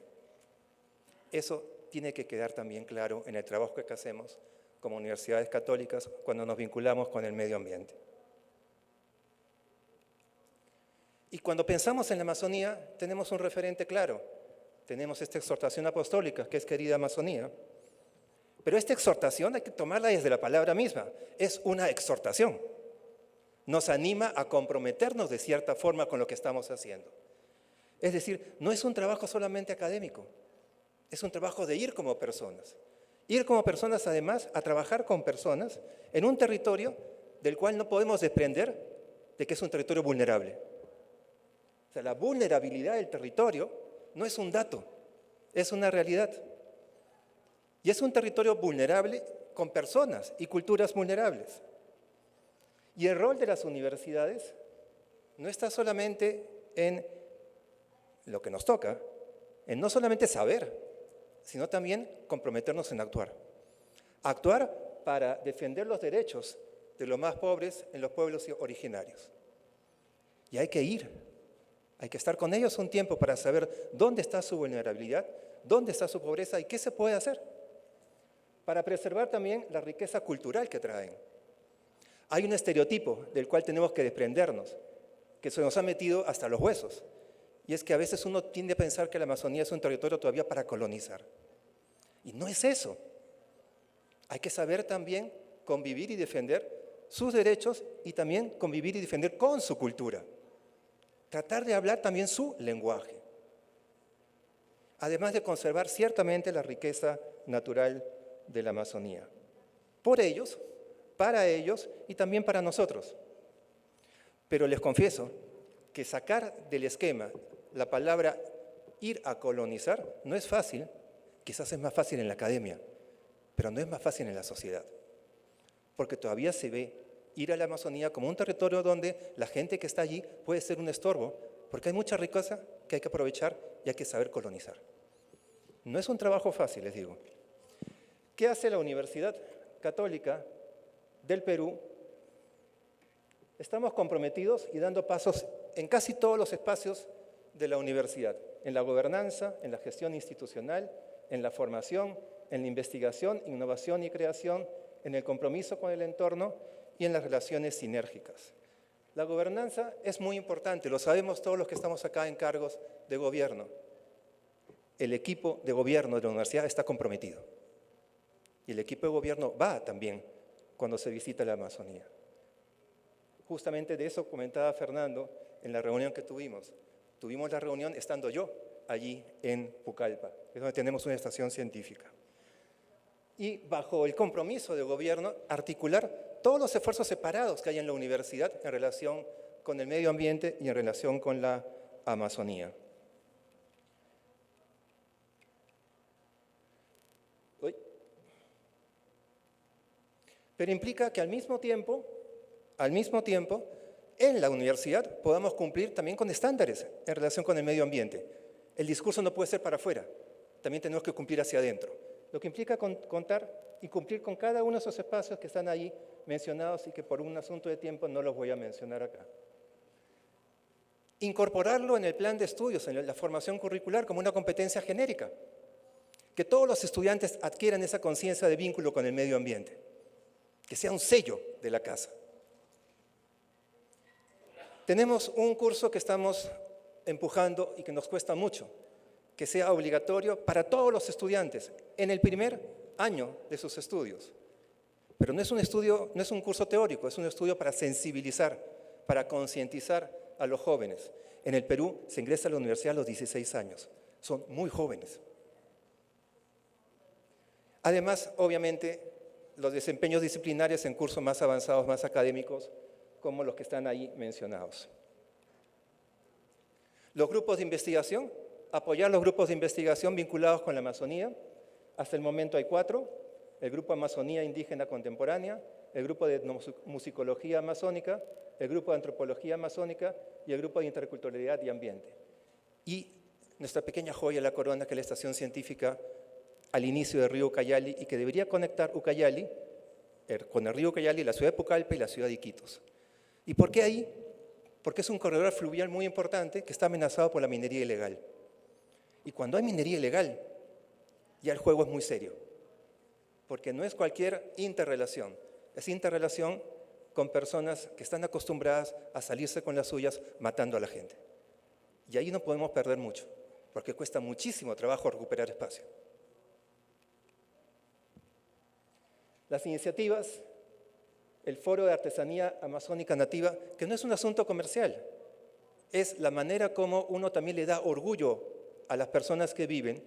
Eso tiene que quedar también claro en el trabajo que hacemos como universidades católicas cuando nos vinculamos con el medio ambiente. Y cuando pensamos en la Amazonía, tenemos un referente claro. Tenemos esta exhortación apostólica, que es Querida Amazonía. Pero esta exhortación hay que tomarla desde la palabra misma. Es una exhortación. Nos anima a comprometernos de cierta forma con lo que estamos haciendo. Es decir, no es un trabajo solamente académico, es un trabajo de ir como personas. Ir como personas, además, a trabajar con personas en un territorio del cual no podemos desprender de que es un territorio vulnerable. O sea, la vulnerabilidad del territorio no es un dato, es una realidad. Y es un territorio vulnerable con personas y culturas vulnerables. Y el rol de las universidades no está solamente en lo que nos toca, en no solamente saber, sino también comprometernos en actuar. Actuar para defender los derechos de los más pobres en los pueblos originarios. Y hay que ir, hay que estar con ellos un tiempo para saber dónde está su vulnerabilidad, dónde está su pobreza y qué se puede hacer para preservar también la riqueza cultural que traen. Hay un estereotipo del cual tenemos que desprendernos, que se nos ha metido hasta los huesos. Y es que a veces uno tiende a pensar que la Amazonía es un territorio todavía para colonizar. Y no es eso. Hay que saber también convivir y defender sus derechos y también convivir y defender con su cultura. Tratar de hablar también su lenguaje. Además de conservar ciertamente la riqueza natural de la Amazonía. Por ellos, para ellos y también para nosotros. Pero les confieso que sacar del esquema la palabra ir a colonizar no es fácil, quizás es más fácil en la academia, pero no es más fácil en la sociedad. Porque todavía se ve ir a la Amazonía como un territorio donde la gente que está allí puede ser un estorbo, porque hay mucha riqueza que hay que aprovechar y hay que saber colonizar. No es un trabajo fácil, les digo. ¿Qué hace la Universidad Católica del Perú? Estamos comprometidos y dando pasos en casi todos los espacios de la universidad, en la gobernanza, en la gestión institucional, en la formación, en la investigación, innovación y creación, en el compromiso con el entorno y en las relaciones sinérgicas. La gobernanza es muy importante, lo sabemos todos los que estamos acá en cargos de gobierno. El equipo de gobierno de la universidad está comprometido. Y el equipo de gobierno va también cuando se visita la Amazonía. Justamente de eso comentaba Fernando en la reunión que tuvimos. Tuvimos la reunión estando yo allí en Pucallpa, es donde tenemos una estación científica. Y bajo el compromiso del gobierno, articular todos los esfuerzos separados que hay en la universidad en relación con el medio ambiente y en relación con la Amazonía. Pero implica que al mismo tiempo, en la universidad podamos cumplir también con estándares en relación con el medio ambiente. El discurso no puede ser para afuera, también tenemos que cumplir hacia adentro. Lo que implica contar y cumplir con cada uno de esos espacios que están ahí mencionados y que por un asunto de tiempo no los voy a mencionar acá. Incorporarlo en el plan de estudios, en la formación curricular como una competencia genérica. Que todos los estudiantes adquieran esa conciencia de vínculo con el medio ambiente. Que sea un sello de la casa. Tenemos un curso que estamos empujando y que nos cuesta mucho, que sea obligatorio para todos los estudiantes en el primer año de sus estudios. Pero no es un curso teórico, es un estudio para sensibilizar, para concientizar a los jóvenes. En el Perú se ingresa a la universidad a los 16 años. Son muy jóvenes. Además, obviamente, los desempeños disciplinarios en cursos más avanzados, más académicos, como los que están ahí mencionados. Los grupos de investigación, apoyar los grupos de investigación vinculados con la Amazonía. Hasta el momento hay 4, el Grupo Amazonía Indígena Contemporánea, el Grupo de Musicología Amazónica, el Grupo de Antropología Amazónica y el Grupo de Interculturalidad y Ambiente. Y nuestra pequeña joya de la corona, que es la estación científica al inicio del río Ucayali y que debería conectar Ucayali con el río Ucayali, la ciudad de Pucallpa y la ciudad de Iquitos. ¿Y por qué ahí? Porque es un corredor fluvial muy importante que está amenazado por la minería ilegal. Y cuando hay minería ilegal, ya el juego es muy serio, porque no es cualquier interrelación, es interrelación con personas que están acostumbradas a salirse con las suyas matando a la gente. Y ahí no podemos perder mucho, porque cuesta muchísimo trabajo recuperar espacio. Las iniciativas, el Foro de Artesanía Amazónica Nativa, que no es un asunto comercial, es la manera como uno también le da orgullo a las personas que viven,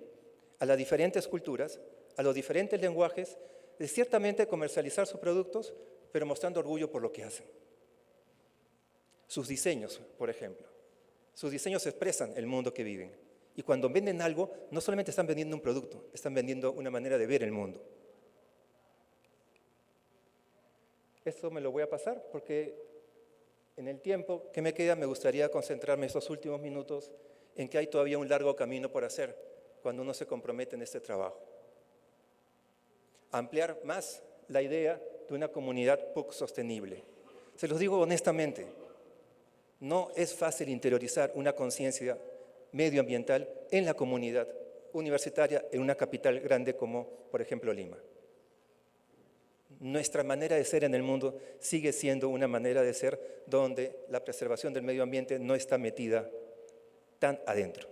a las diferentes culturas, a los diferentes lenguajes, de ciertamente comercializar sus productos, pero mostrando orgullo por lo que hacen. Sus diseños, por ejemplo. Sus diseños expresan el mundo que viven. Y cuando venden algo, no solamente están vendiendo un producto, están vendiendo una manera de ver el mundo. Esto me lo voy a pasar porque en el tiempo que me queda me gustaría concentrarme estos últimos minutos en que hay todavía un largo camino por hacer cuando uno se compromete en este trabajo. Ampliar más la idea de una comunidad PUC sostenible. Se los digo honestamente, no es fácil interiorizar una conciencia medioambiental en la comunidad universitaria en una capital grande como, por ejemplo, Lima. Nuestra manera de ser en el mundo sigue siendo una manera de ser donde la preservación del medio ambiente no está metida tan adentro.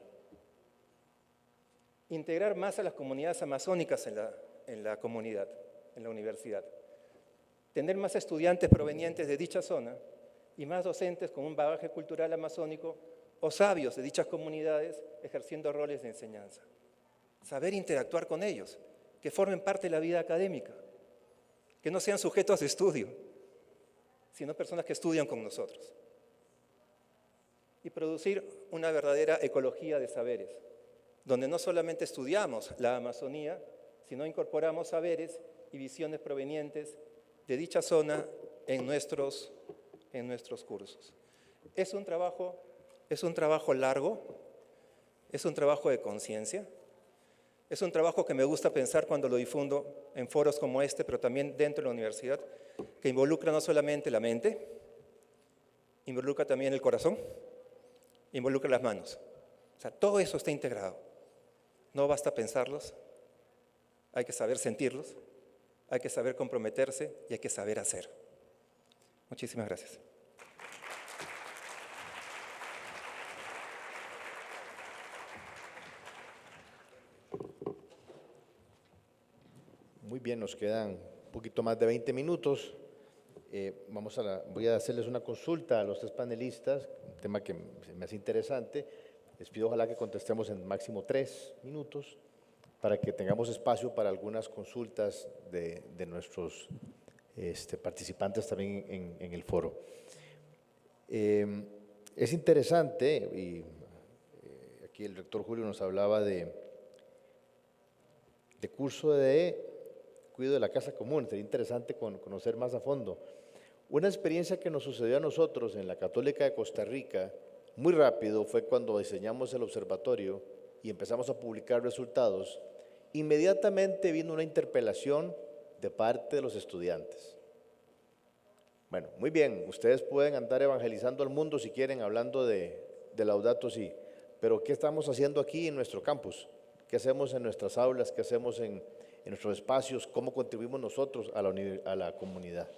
Integrar más a las comunidades amazónicas en la comunidad, en la universidad. Tener más estudiantes provenientes de dicha zona y más docentes con un bagaje cultural amazónico o sabios de dichas comunidades ejerciendo roles de enseñanza. Saber interactuar con ellos, que formen parte de la vida académica, que no sean sujetos de estudio, sino personas que estudian con nosotros. Y producir una verdadera ecología de saberes, donde no solamente estudiamos la Amazonía, sino incorporamos saberes y visiones provenientes de dicha zona en nuestros cursos. Es un trabajo largo, es un trabajo de conciencia, es un trabajo que me gusta pensar cuando lo difundo en foros como este, pero también dentro de la universidad, que involucra no solamente la mente, involucra también el corazón, involucra las manos. O sea, todo eso está integrado. No basta pensarlos, hay que saber sentirlos, hay que saber comprometerse y hay que saber hacer. Muchísimas gracias. Muy bien, nos quedan un poquito más de 20 minutos. Voy a hacerles una consulta a los tres panelistas, un tema que me hace interesante. Les pido ojalá que contestemos en máximo 3 minutos para que tengamos espacio para algunas consultas de nuestros participantes también en el foro. Es interesante, y aquí el rector Julio nos hablaba de curso de cuidado de la casa común. Sería interesante conocer más a fondo. Una experiencia que nos sucedió a nosotros en la Católica de Costa Rica, muy rápido, fue cuando diseñamos el observatorio y empezamos a publicar resultados. Inmediatamente vino una interpelación de parte de los estudiantes. Bueno, muy bien, ustedes pueden andar evangelizando al mundo si quieren, hablando de Laudato Si, pero ¿qué estamos haciendo aquí en nuestro campus? ¿Qué hacemos en nuestras aulas? ¿Qué hacemos en nuestros espacios? ¿Cómo contribuimos nosotros a la comunidad?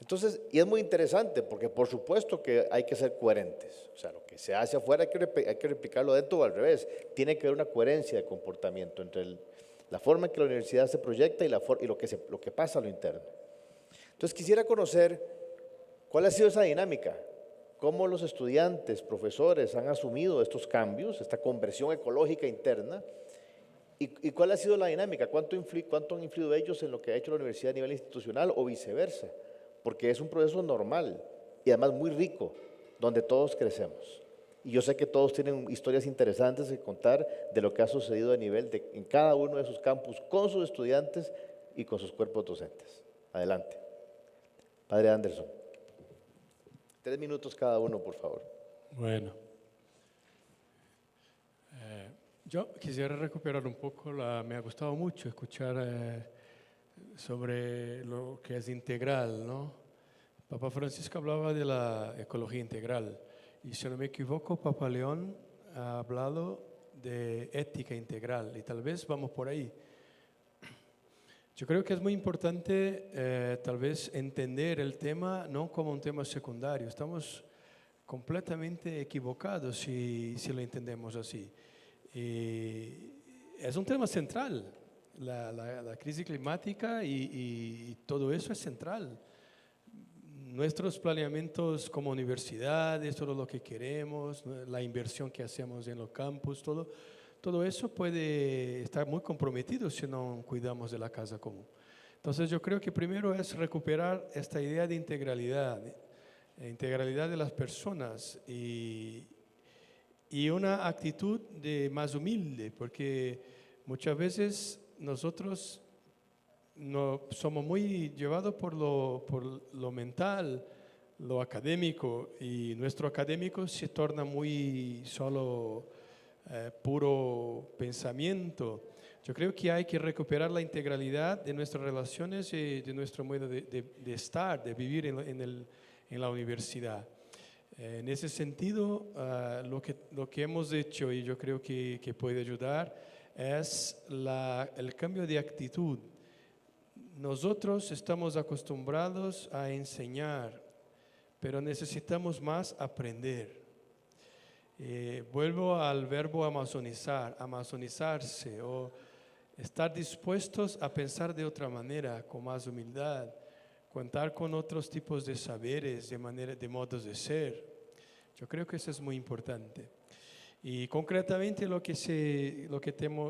Entonces, y es muy interesante porque por supuesto que hay que ser coherentes. O sea, lo que se hace afuera hay que replicarlo dentro o al revés. Tiene que haber una coherencia de comportamiento entre la forma en que la universidad se proyecta y lo que pasa a lo interno. Entonces, quisiera conocer cuál ha sido esa dinámica, cómo los estudiantes, profesores han asumido estos cambios, esta conversión ecológica interna, y cuál ha sido la dinámica, cuánto han influido ellos en lo que ha hecho la universidad a nivel institucional o viceversa, porque es un proceso normal y además muy rico, donde todos crecemos. Y yo sé que todos tienen historias interesantes que contar de lo que ha sucedido a nivel en cada uno de sus campus, con sus estudiantes y con sus cuerpos docentes. Adelante. Padre Anderson. 3 minutos cada uno, por favor. Bueno, yo quisiera recuperar un poco, me ha gustado mucho escuchar sobre lo que es integral, ¿no? Papa Francisco hablaba de la ecología integral y si no me equivoco, Papa León ha hablado de ética integral y tal vez vamos por ahí. Yo creo que es muy importante tal vez entender el tema no como un tema secundario. Estamos completamente equivocados si lo entendemos así. Y es un tema central. La crisis climática y todo eso es central. nuestros planeamientos como universidades, todo lo que queremos, ¿no? La inversión que hacemos en los campus, todo eso puede estar muy comprometido si no cuidamos de la casa común. Entonces yo creo que primero es recuperar esta idea de integralidad de las personas y una actitud más humilde, porque muchas veces nosotros no, somos muy llevados por lo mental, lo académico, y nuestro académico se torna muy solo puro pensamiento. Yo creo que hay que recuperar la integralidad de nuestras relaciones y de nuestro modo de estar, de vivir en la universidad. En ese sentido, lo que hemos hecho, y yo creo que puede ayudar, es el cambio de actitud. Nosotros estamos acostumbrados a enseñar, pero necesitamos más aprender. Vuelvo al verbo amazonizar, amazonizarse, o estar dispuestos a pensar de otra manera, con más humildad, contar con otros tipos de saberes, de modos de ser. Yo creo que eso es muy importante. Y concretamente lo que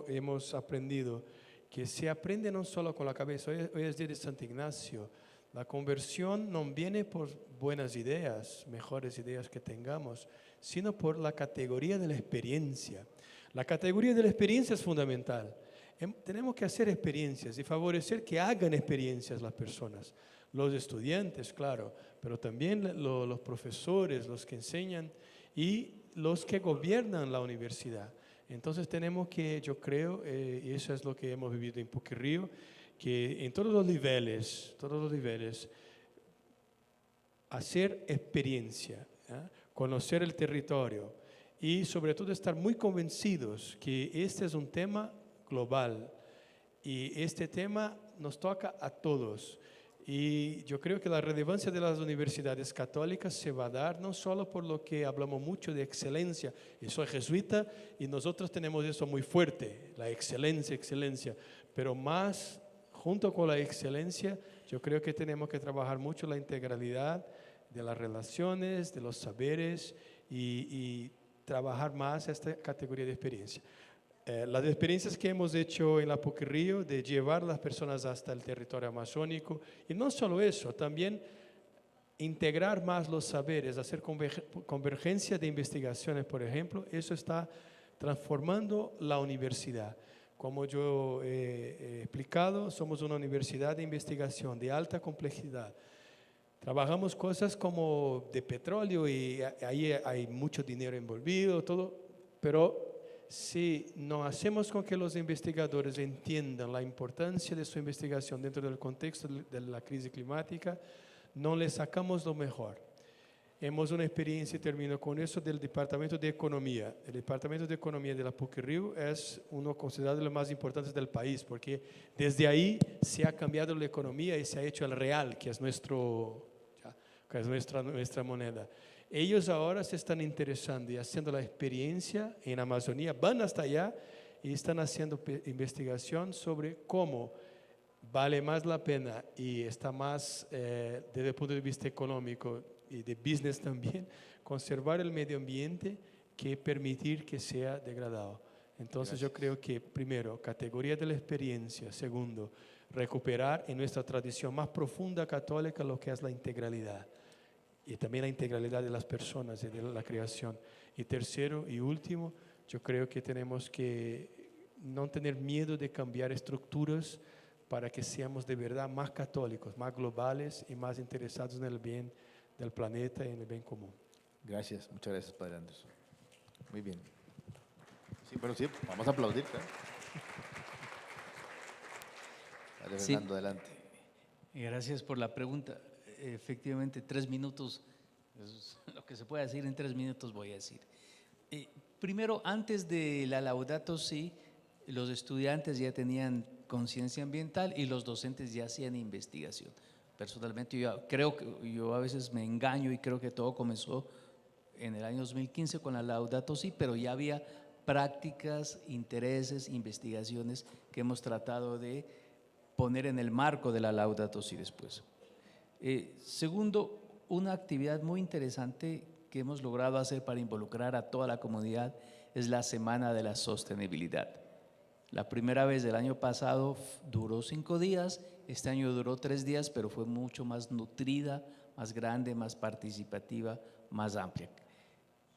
hemos aprendido, que se aprende no solo con la cabeza. Hoy es día de Santo Ignacio. La conversión no viene por buenas ideas, mejores ideas que tengamos, sino por la categoría de la experiencia. La categoría de la experiencia es fundamental. Tenemos que hacer experiencias y favorecer que hagan experiencias las personas. Los estudiantes, claro, pero también los profesores, los que enseñan y los que gobiernan la universidad. Entonces tenemos que, yo creo, y eso es lo que hemos vivido en PUC-Río, que en todos los niveles, hacer experiencia, conocer el territorio y sobre todo estar muy convencidos que este es un tema global y este tema nos toca a todos. Y yo creo que la relevancia de las universidades católicas se va a dar no solo por lo que hablamos mucho de excelencia. Yo soy jesuita y nosotros tenemos eso muy fuerte, la excelencia. Pero más, junto con la excelencia, yo creo que tenemos que trabajar mucho la integralidad de las relaciones, de los saberes y trabajar más esta categoría de experiencia. Las experiencias que hemos hecho en la PUC-Río de llevar a las personas hasta el territorio amazónico, y no solo eso, también integrar más los saberes, hacer convergencia de investigaciones, por ejemplo, eso está transformando la universidad. Como yo he explicado, somos una universidad de investigación de alta complejidad. Trabajamos cosas como de petróleo y ahí hay mucho dinero envolvido, todo, pero si no hacemos con que los investigadores entiendan la importancia de su investigación dentro del contexto de la crisis climática, no les sacamos lo mejor. Hemos una experiencia, y termino con eso, del Departamento de Economía. El Departamento de Economía de la PUC-Río es uno considerado de los más importantes del país, porque desde ahí se ha cambiado la economía y se ha hecho el real, que es nuestra moneda. Ellos ahora se están interesando y haciendo la experiencia en Amazonía, van hasta allá y están haciendo investigación sobre cómo vale más la pena y está más desde el punto de vista económico y de business también, conservar el medio ambiente que permitir que sea degradado. Entonces yo creo que primero, categoría de la experiencia. Segundo, recuperar en nuestra tradición más profunda católica lo que es la integralidad. Y también la integralidad de las personas y de la creación. Y tercero y último, yo creo que tenemos que no tener miedo de cambiar estructuras para que seamos de verdad más católicos, más globales y más interesados en el bien del planeta y en el bien común. Gracias, muchas gracias, Padre Andrés. Muy bien. Sí, bueno, sí, vamos a aplaudir, claro. Dale, Fernando, adelante. Gracias por la pregunta. Efectivamente, 3 minutos, es lo que se puede decir en 3 minutos voy a decir. Primero, antes de la Laudato Si, los estudiantes ya tenían conciencia ambiental y los docentes ya hacían investigación. Personalmente, yo a veces me engaño y creo que todo comenzó en el año 2015 con la Laudato Si, pero ya había prácticas, intereses, investigaciones que hemos tratado de poner en el marco de la Laudato Si después. Segundo, una actividad muy interesante que hemos logrado hacer para involucrar a toda la comunidad es la Semana de la Sostenibilidad. La primera vez del año pasado duró 5 días, este año duró 3 días, pero fue mucho más nutrida, más grande, más participativa, más amplia.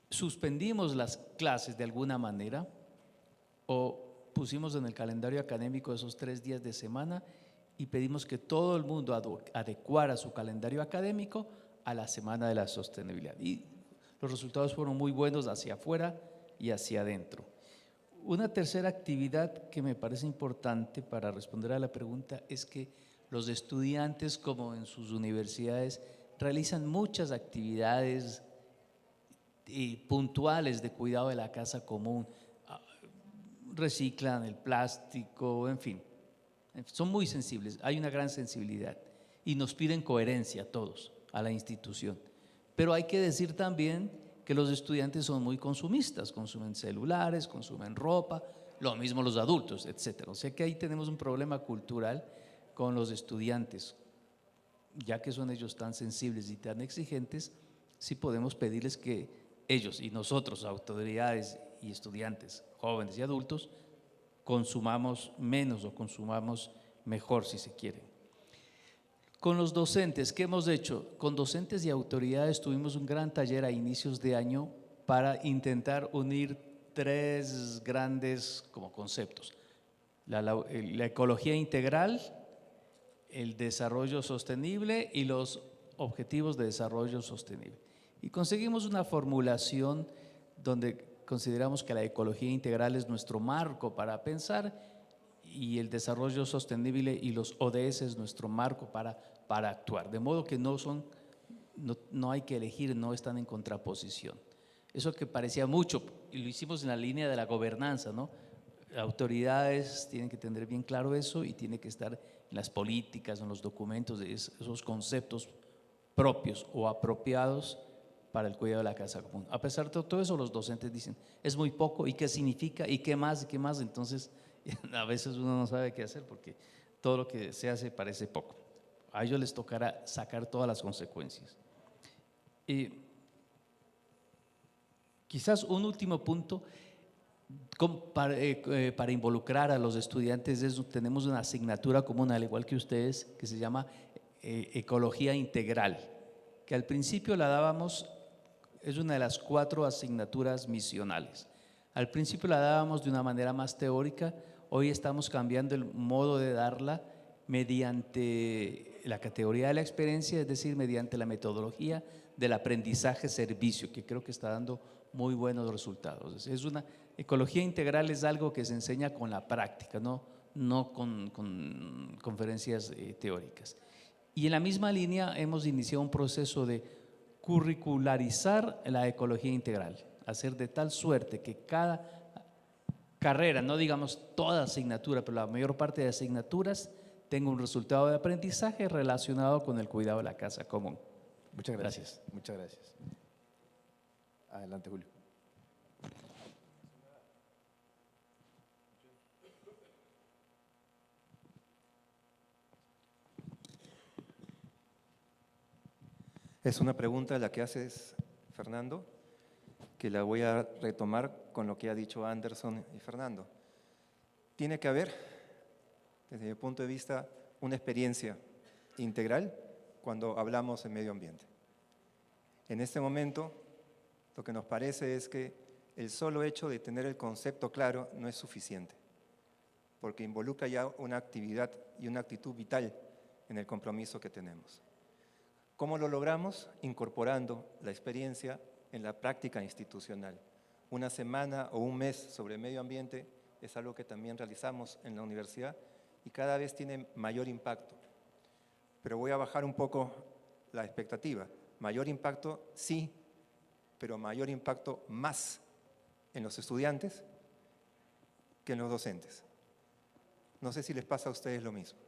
Suspendimos las clases de alguna manera o pusimos en el calendario académico esos 3 días de semana y pedimos que todo el mundo adecuara su calendario académico a la Semana de la Sostenibilidad. Y los resultados fueron muy buenos hacia afuera y hacia adentro. Una tercera actividad que me parece importante para responder a la pregunta es que los estudiantes, como en sus universidades, realizan muchas actividades puntuales de cuidado de la casa común, reciclan el plástico, en fin, son muy sensibles, hay una gran sensibilidad y nos piden coherencia a todos, a la institución. Pero hay que decir también que los estudiantes son muy consumistas, consumen celulares, consumen ropa, lo mismo los adultos, etc. O sea que ahí tenemos un problema cultural con los estudiantes, ya que son ellos tan sensibles y tan exigentes, sí podemos pedirles que ellos y nosotros, autoridades y estudiantes, jóvenes y adultos, consumamos menos o consumamos mejor si se quiere. Con los docentes, ¿qué hemos hecho? Con docentes y autoridades tuvimos un gran taller a inicios de año para intentar unir 3 grandes como conceptos: la ecología integral, el desarrollo sostenible y los objetivos de desarrollo sostenible. Y conseguimos una formulación donde consideramos que la ecología integral es nuestro marco para pensar y el desarrollo sostenible y los ODS es nuestro marco para actuar. De modo que no hay que elegir, no están en contraposición. Eso que parecía mucho, y lo hicimos en la línea de la gobernanza, ¿no? Autoridades tienen que tener bien claro eso y tiene que estar en las políticas, en los documentos, de esos conceptos propios o apropiados para el cuidado de la casa común. A pesar de todo eso, los docentes dicen, es muy poco, ¿y qué significa? ¿Y qué más? ¿Y qué más? Entonces, a veces uno no sabe qué hacer porque todo lo que se hace parece poco. A ellos les tocará sacar todas las consecuencias. Quizás un último punto para involucrar a los estudiantes tenemos una asignatura común, al igual que ustedes, que se llama Ecología Integral, que al principio la dábamos, es una de las 4 asignaturas misionales. Al principio la dábamos de una manera más teórica, hoy estamos cambiando el modo de darla mediante la categoría de la experiencia, es decir, mediante la metodología del aprendizaje-servicio, que creo que está dando muy buenos resultados. Es una ecología integral, es algo que se enseña con la práctica, no con conferencias teóricas. Y en la misma línea hemos iniciado un proceso de curricularizar la ecología integral, hacer de tal suerte que cada carrera, no digamos toda asignatura, pero la mayor parte de asignaturas tenga un resultado de aprendizaje relacionado con el cuidado de la casa común. Muchas gracias. Muchas gracias. Adelante, Julio. Es una pregunta la que haces, Fernando, que la voy a retomar con lo que ha dicho Anderson y Fernando. Tiene que haber, desde mi punto de vista, una experiencia integral cuando hablamos de medio ambiente. En este momento, lo que nos parece es que el solo hecho de tener el concepto claro no es suficiente, porque involucra ya una actividad y una actitud vital en el compromiso que tenemos. ¿Cómo lo logramos? Incorporando la experiencia en la práctica institucional. Una semana o un mes sobre medio ambiente es algo que también realizamos en la universidad y cada vez tiene mayor impacto. Pero voy a bajar un poco la expectativa. Mayor impacto, sí, pero mayor impacto más en los estudiantes que en los docentes. No sé si les pasa a ustedes lo mismo.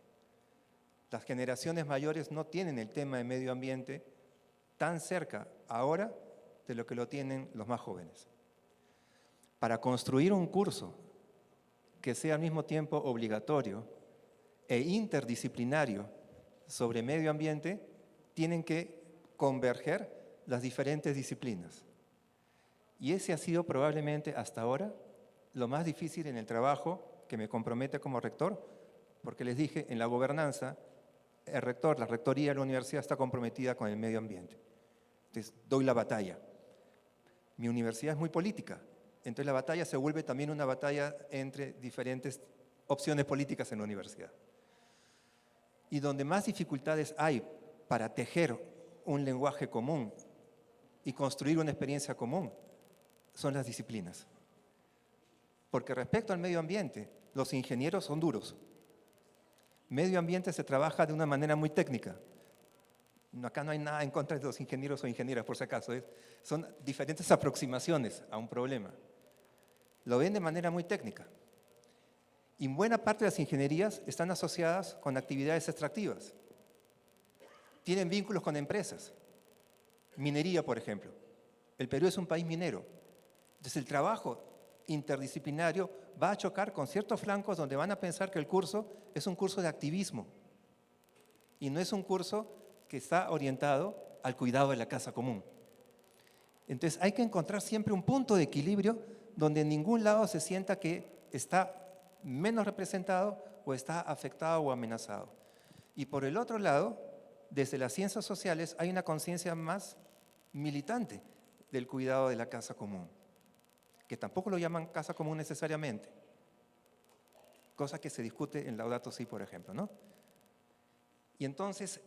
Las generaciones mayores no tienen el tema de medio ambiente tan cerca ahora de lo que lo tienen los más jóvenes. Para construir un curso que sea al mismo tiempo obligatorio e interdisciplinario sobre medio ambiente, tienen que converger las diferentes disciplinas. Y ese ha sido probablemente hasta ahora lo más difícil en el trabajo que me compromete como rector, porque les dije, en la gobernanza, el rector, la rectoría de la universidad está comprometida con el medio ambiente. Entonces, doy la batalla. Mi universidad es muy política, entonces la batalla se vuelve también una batalla entre diferentes opciones políticas en la universidad. Y donde más dificultades hay para tejer un lenguaje común y construir una experiencia común son las disciplinas. Porque respecto al medio ambiente, los ingenieros son duros. Medio ambiente se trabaja de una manera muy técnica. Acá no hay nada en contra de los ingenieros o ingenieras, por si acaso. Son diferentes aproximaciones a un problema. Lo ven de manera muy técnica. Y buena parte de las ingenierías están asociadas con actividades extractivas. Tienen vínculos con empresas. Minería, por ejemplo. El Perú es un país minero. Entonces el trabajo interdisciplinario va a chocar con ciertos flancos donde van a pensar que el curso es un curso de activismo y no es un curso que está orientado al cuidado de la casa común. Entonces hay que encontrar siempre un punto de equilibrio donde en ningún lado se sienta que está menos representado o está afectado o amenazado. Y por el otro lado, desde las ciencias sociales hay una conciencia más militante del cuidado de la casa común, que tampoco lo llaman casa común necesariamente, cosa que se discute en Laudato Si, por ejemplo, ¿no? Y entonces,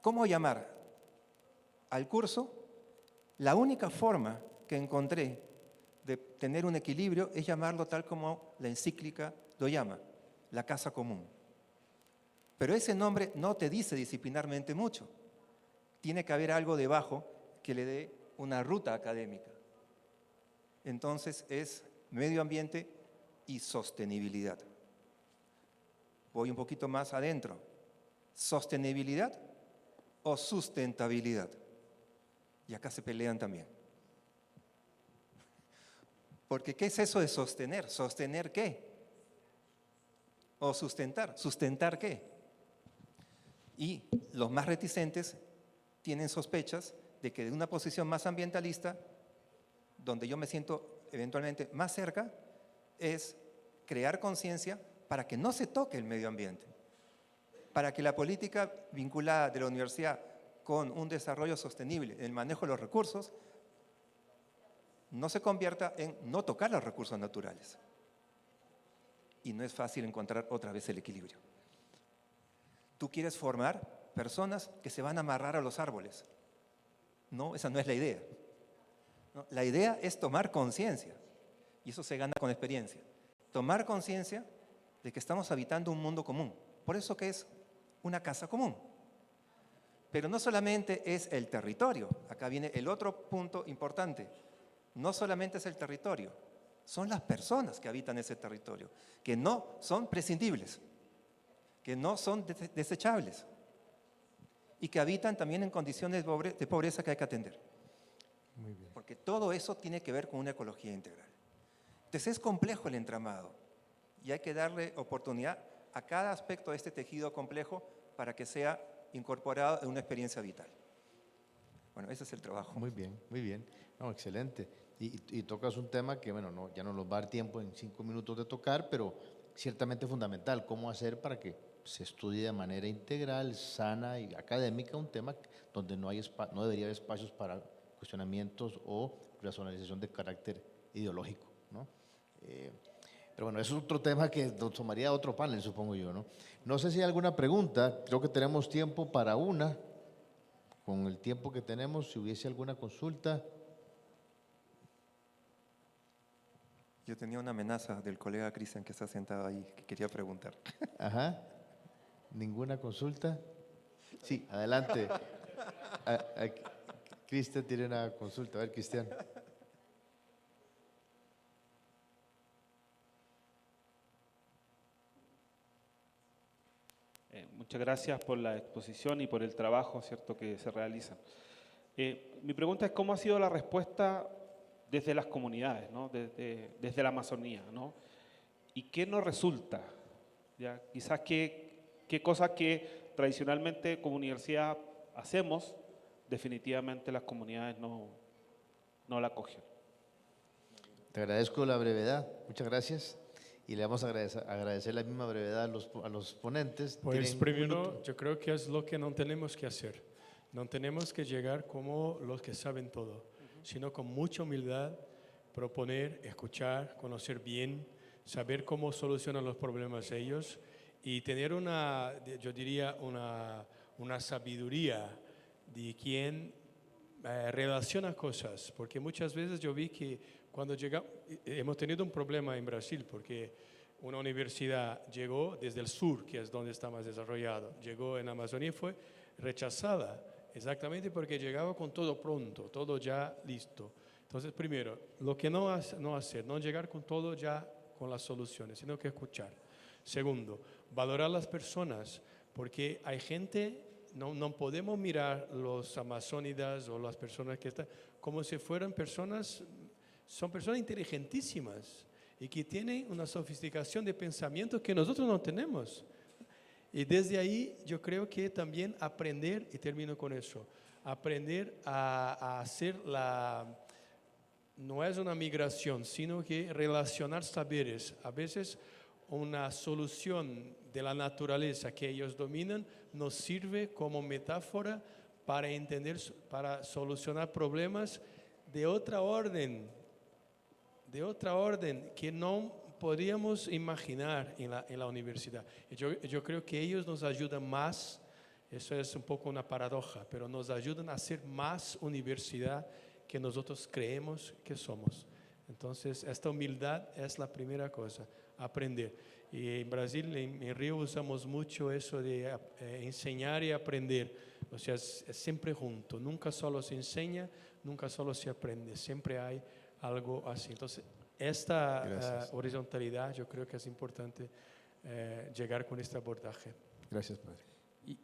¿cómo llamar al curso? La única forma que encontré de tener un equilibrio es llamarlo tal como la encíclica lo llama, la casa común. Pero ese nombre no te dice disciplinarmente mucho. Tiene que haber algo debajo que le dé una ruta académica. Entonces es medio ambiente y sostenibilidad. Voy un poquito más adentro. ¿Sostenibilidad o sustentabilidad? Y acá se pelean también. Porque ¿qué es eso de sostener? ¿Sostener qué? ¿O sustentar? ¿Sustentar qué? Y los más reticentes tienen sospechas de que de una posición más ambientalista, donde yo me siento eventualmente más cerca, es crear conciencia para que no se toque el medio ambiente, para que la política vinculada de la universidad con un desarrollo sostenible en el manejo de los recursos no se convierta en no tocar los recursos naturales. Y no es fácil encontrar otra vez el equilibrio. Tú quieres formar personas que se van a amarrar a los árboles. No, esa no es la idea. No, la idea es tomar conciencia, y eso se gana con experiencia. Tomar conciencia de que estamos habitando un mundo común. Por eso que es una casa común. Pero no solamente es el territorio, acá viene el otro punto importante. No solamente es el territorio, son las personas que habitan ese territorio, que no son prescindibles, que no son desechables y que habitan también en condiciones de pobreza que hay que atender. Muy bien. Porque todo eso tiene que ver con una ecología integral. Entonces es complejo el entramado y hay que darle oportunidad a cada aspecto de este tejido complejo para que sea incorporado en una experiencia vital. Bueno, ese es el trabajo. Muy bien, muy bien. No, excelente. Y tocas un tema que, bueno, no, ya no nos va a dar tiempo en 5 minutos de tocar, pero ciertamente fundamental. ¿Cómo hacer para que se estudie de manera integral, sana y académica un tema donde no debería haber espacios para cuestionamientos o racionalización de carácter ideológico, ¿no? Pero bueno, eso es otro tema que tomaría otro panel, supongo yo, ¿no? No sé si hay alguna pregunta. Creo que tenemos tiempo para una. Con el tiempo que tenemos, si hubiese alguna consulta. Yo tenía una amenaza del colega Cristian que está sentado ahí, que quería preguntar. Ajá. ¿Ninguna consulta? Sí, adelante. Cristian tiene una consulta. A ver, Cristian. Muchas gracias por la exposición y por el trabajo, ¿cierto?, que se realiza. Mi pregunta es cómo ha sido la respuesta desde las comunidades, ¿no?, desde la Amazonía, ¿no? ¿Y qué nos resulta? ¿Ya? Quizás qué cosas que tradicionalmente como universidad hacemos definitivamente las comunidades no la acogen. Te agradezco la brevedad, muchas gracias. Y le vamos a agradecer la misma brevedad a los ponentes. Pues Tienen un primero, minuto. yo creo que es lo que no tenemos que hacer. No tenemos que llegar como los que saben todo, sino con mucha humildad, proponer, escuchar, conocer bien, saber cómo solucionan los problemas ellos y tener yo diría, una sabiduría de quien relaciona cosas. Porque muchas veces yo vi que cuando hemos tenido un problema en Brasil, porque una universidad llegó desde el sur, que es donde está más desarrollado, llegó en Amazonía y fue rechazada, exactamente porque llegaba con todo pronto, todo ya listo. Entonces, primero, lo que no hacer, no llegar con todo ya con las soluciones, sino que escuchar. Segundo, valorar las personas, porque hay gente, no podemos mirar los amazónidas o las personas que están como si fueran personas, son personas inteligentísimas y que tienen una sofisticación de pensamiento que nosotros no tenemos. Y desde ahí yo creo que también aprender, y termino con eso, aprender a hacer no es una migración, sino que relacionar saberes. A veces una solución de la naturaleza que ellos dominan nos sirve como metáfora para entender, para solucionar problemas de otra orden que no podríamos imaginar en la universidad. Yo creo que ellos nos ayudan más, eso es un poco una paradoja, pero nos ayudan a ser más universidad que nosotros creemos que somos. Entonces, esta humildad es la primera cosa, aprender. Y en Brasil, en Río, usamos mucho eso de enseñar y aprender. O sea, es siempre junto, nunca solo se enseña, nunca solo se aprende, siempre hay algo así. Entonces, esta horizontalidad yo creo que es importante llegar con este abordaje. Gracias, padre.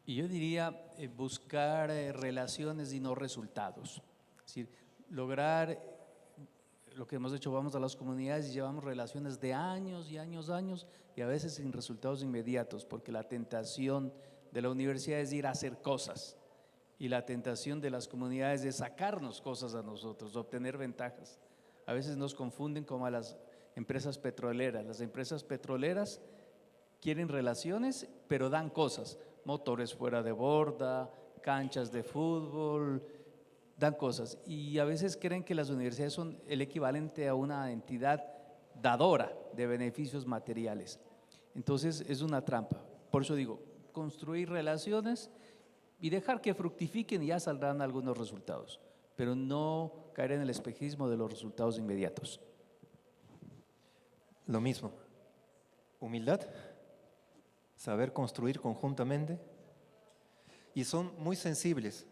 Y yo diría buscar relaciones y no resultados. Es decir, lograr lo que hemos hecho, vamos a las comunidades y llevamos relaciones de años y años y a veces sin resultados inmediatos, porque la tentación de la universidad es ir a hacer cosas y la tentación de las comunidades es sacarnos cosas a nosotros, obtener ventajas. A veces nos confunden como a las empresas petroleras. Las empresas petroleras quieren relaciones, pero dan cosas, motores fuera de borda, canchas de fútbol, dan cosas. Y a veces creen que las universidades son el equivalente a una entidad dadora de beneficios materiales. Entonces es una trampa. Por eso digo, construir relaciones y dejar que fructifiquen y ya saldrán algunos resultados, pero no caer en el espejismo de los resultados inmediatos. Lo mismo, humildad, saber construir conjuntamente y son muy sensibles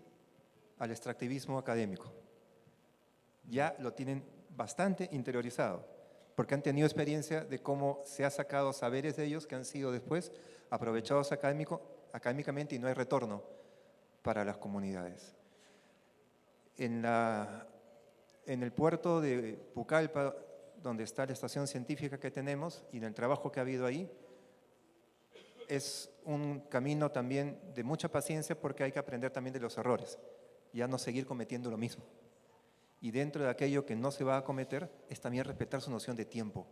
al extractivismo académico. Ya lo tienen bastante interiorizado, porque han tenido experiencia de cómo se ha sacado saberes de ellos que han sido después aprovechados académicamente y no hay retorno para las comunidades. En el puerto de Pucallpa, donde está la estación científica que tenemos y en el trabajo que ha habido ahí, es un camino también de mucha paciencia porque hay que aprender también de los errores, ya no seguir cometiendo lo mismo. Y dentro de aquello que no se va a cometer es también respetar su noción de tiempo.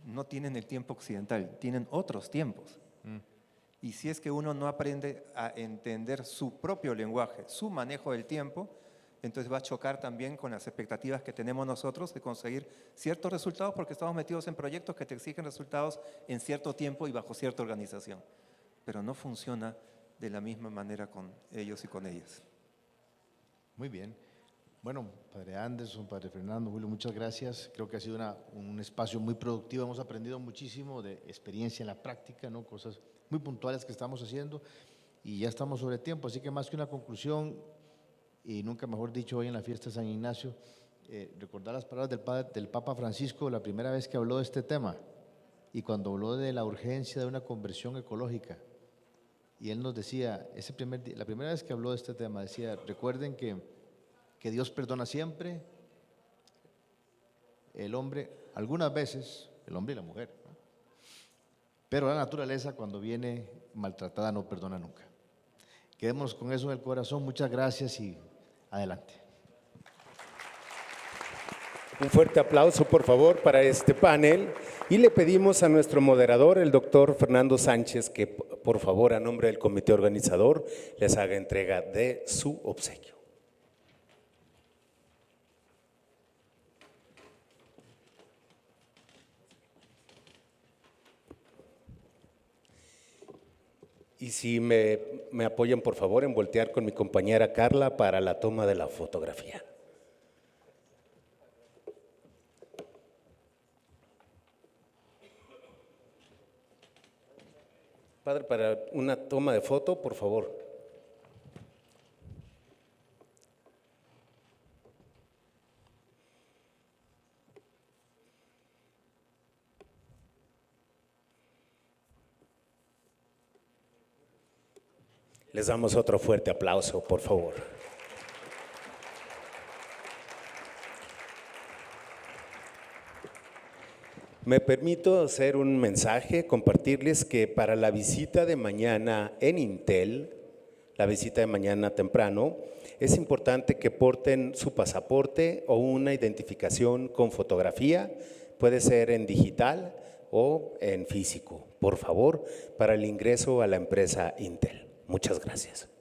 No tienen el tiempo occidental, tienen otros tiempos. Y si es que uno no aprende a entender su propio lenguaje, su manejo del tiempo, entonces va a chocar también con las expectativas que tenemos nosotros de conseguir ciertos resultados porque estamos metidos en proyectos que te exigen resultados en cierto tiempo y bajo cierta organización. Pero no funciona de la misma manera con ellos y con ellas. Muy bien. Bueno, padre Anderson, padre Fernando, Julio, muchas gracias. Creo que ha sido un espacio muy productivo. Hemos aprendido muchísimo de experiencia en la práctica, ¿no? Cosas muy puntuales que estamos haciendo y ya estamos sobre tiempo. Así que más que una conclusión, y nunca mejor dicho hoy en la fiesta de San Ignacio, recordar las palabras del Papa Francisco la primera vez que habló de este tema y cuando habló de la urgencia de una conversión ecológica. Y él nos decía, la primera vez que habló de este tema, decía, recuerden que Dios perdona siempre, el hombre, algunas veces, el hombre y la mujer, ¿no? Pero la naturaleza cuando viene maltratada no perdona nunca. Quedémonos con eso en el corazón. Muchas gracias y adelante. Un fuerte aplauso, por favor, para este panel. Y le pedimos a nuestro moderador, el doctor Fernando Sánchez, que por favor, a nombre del comité organizador, les haga entrega de su obsequio. Y si me apoyan, por favor, en voltear con mi compañera Carla para la toma de la fotografía. Padre, para una toma de foto, por favor. Les damos otro fuerte aplauso, por favor. Me permito hacer un mensaje, compartirles que para la visita de mañana en Intel, la visita de mañana temprano, es importante que porten su pasaporte o una identificación con fotografía, puede ser en digital o en físico, por favor, para el ingreso a la empresa Intel. Muchas gracias.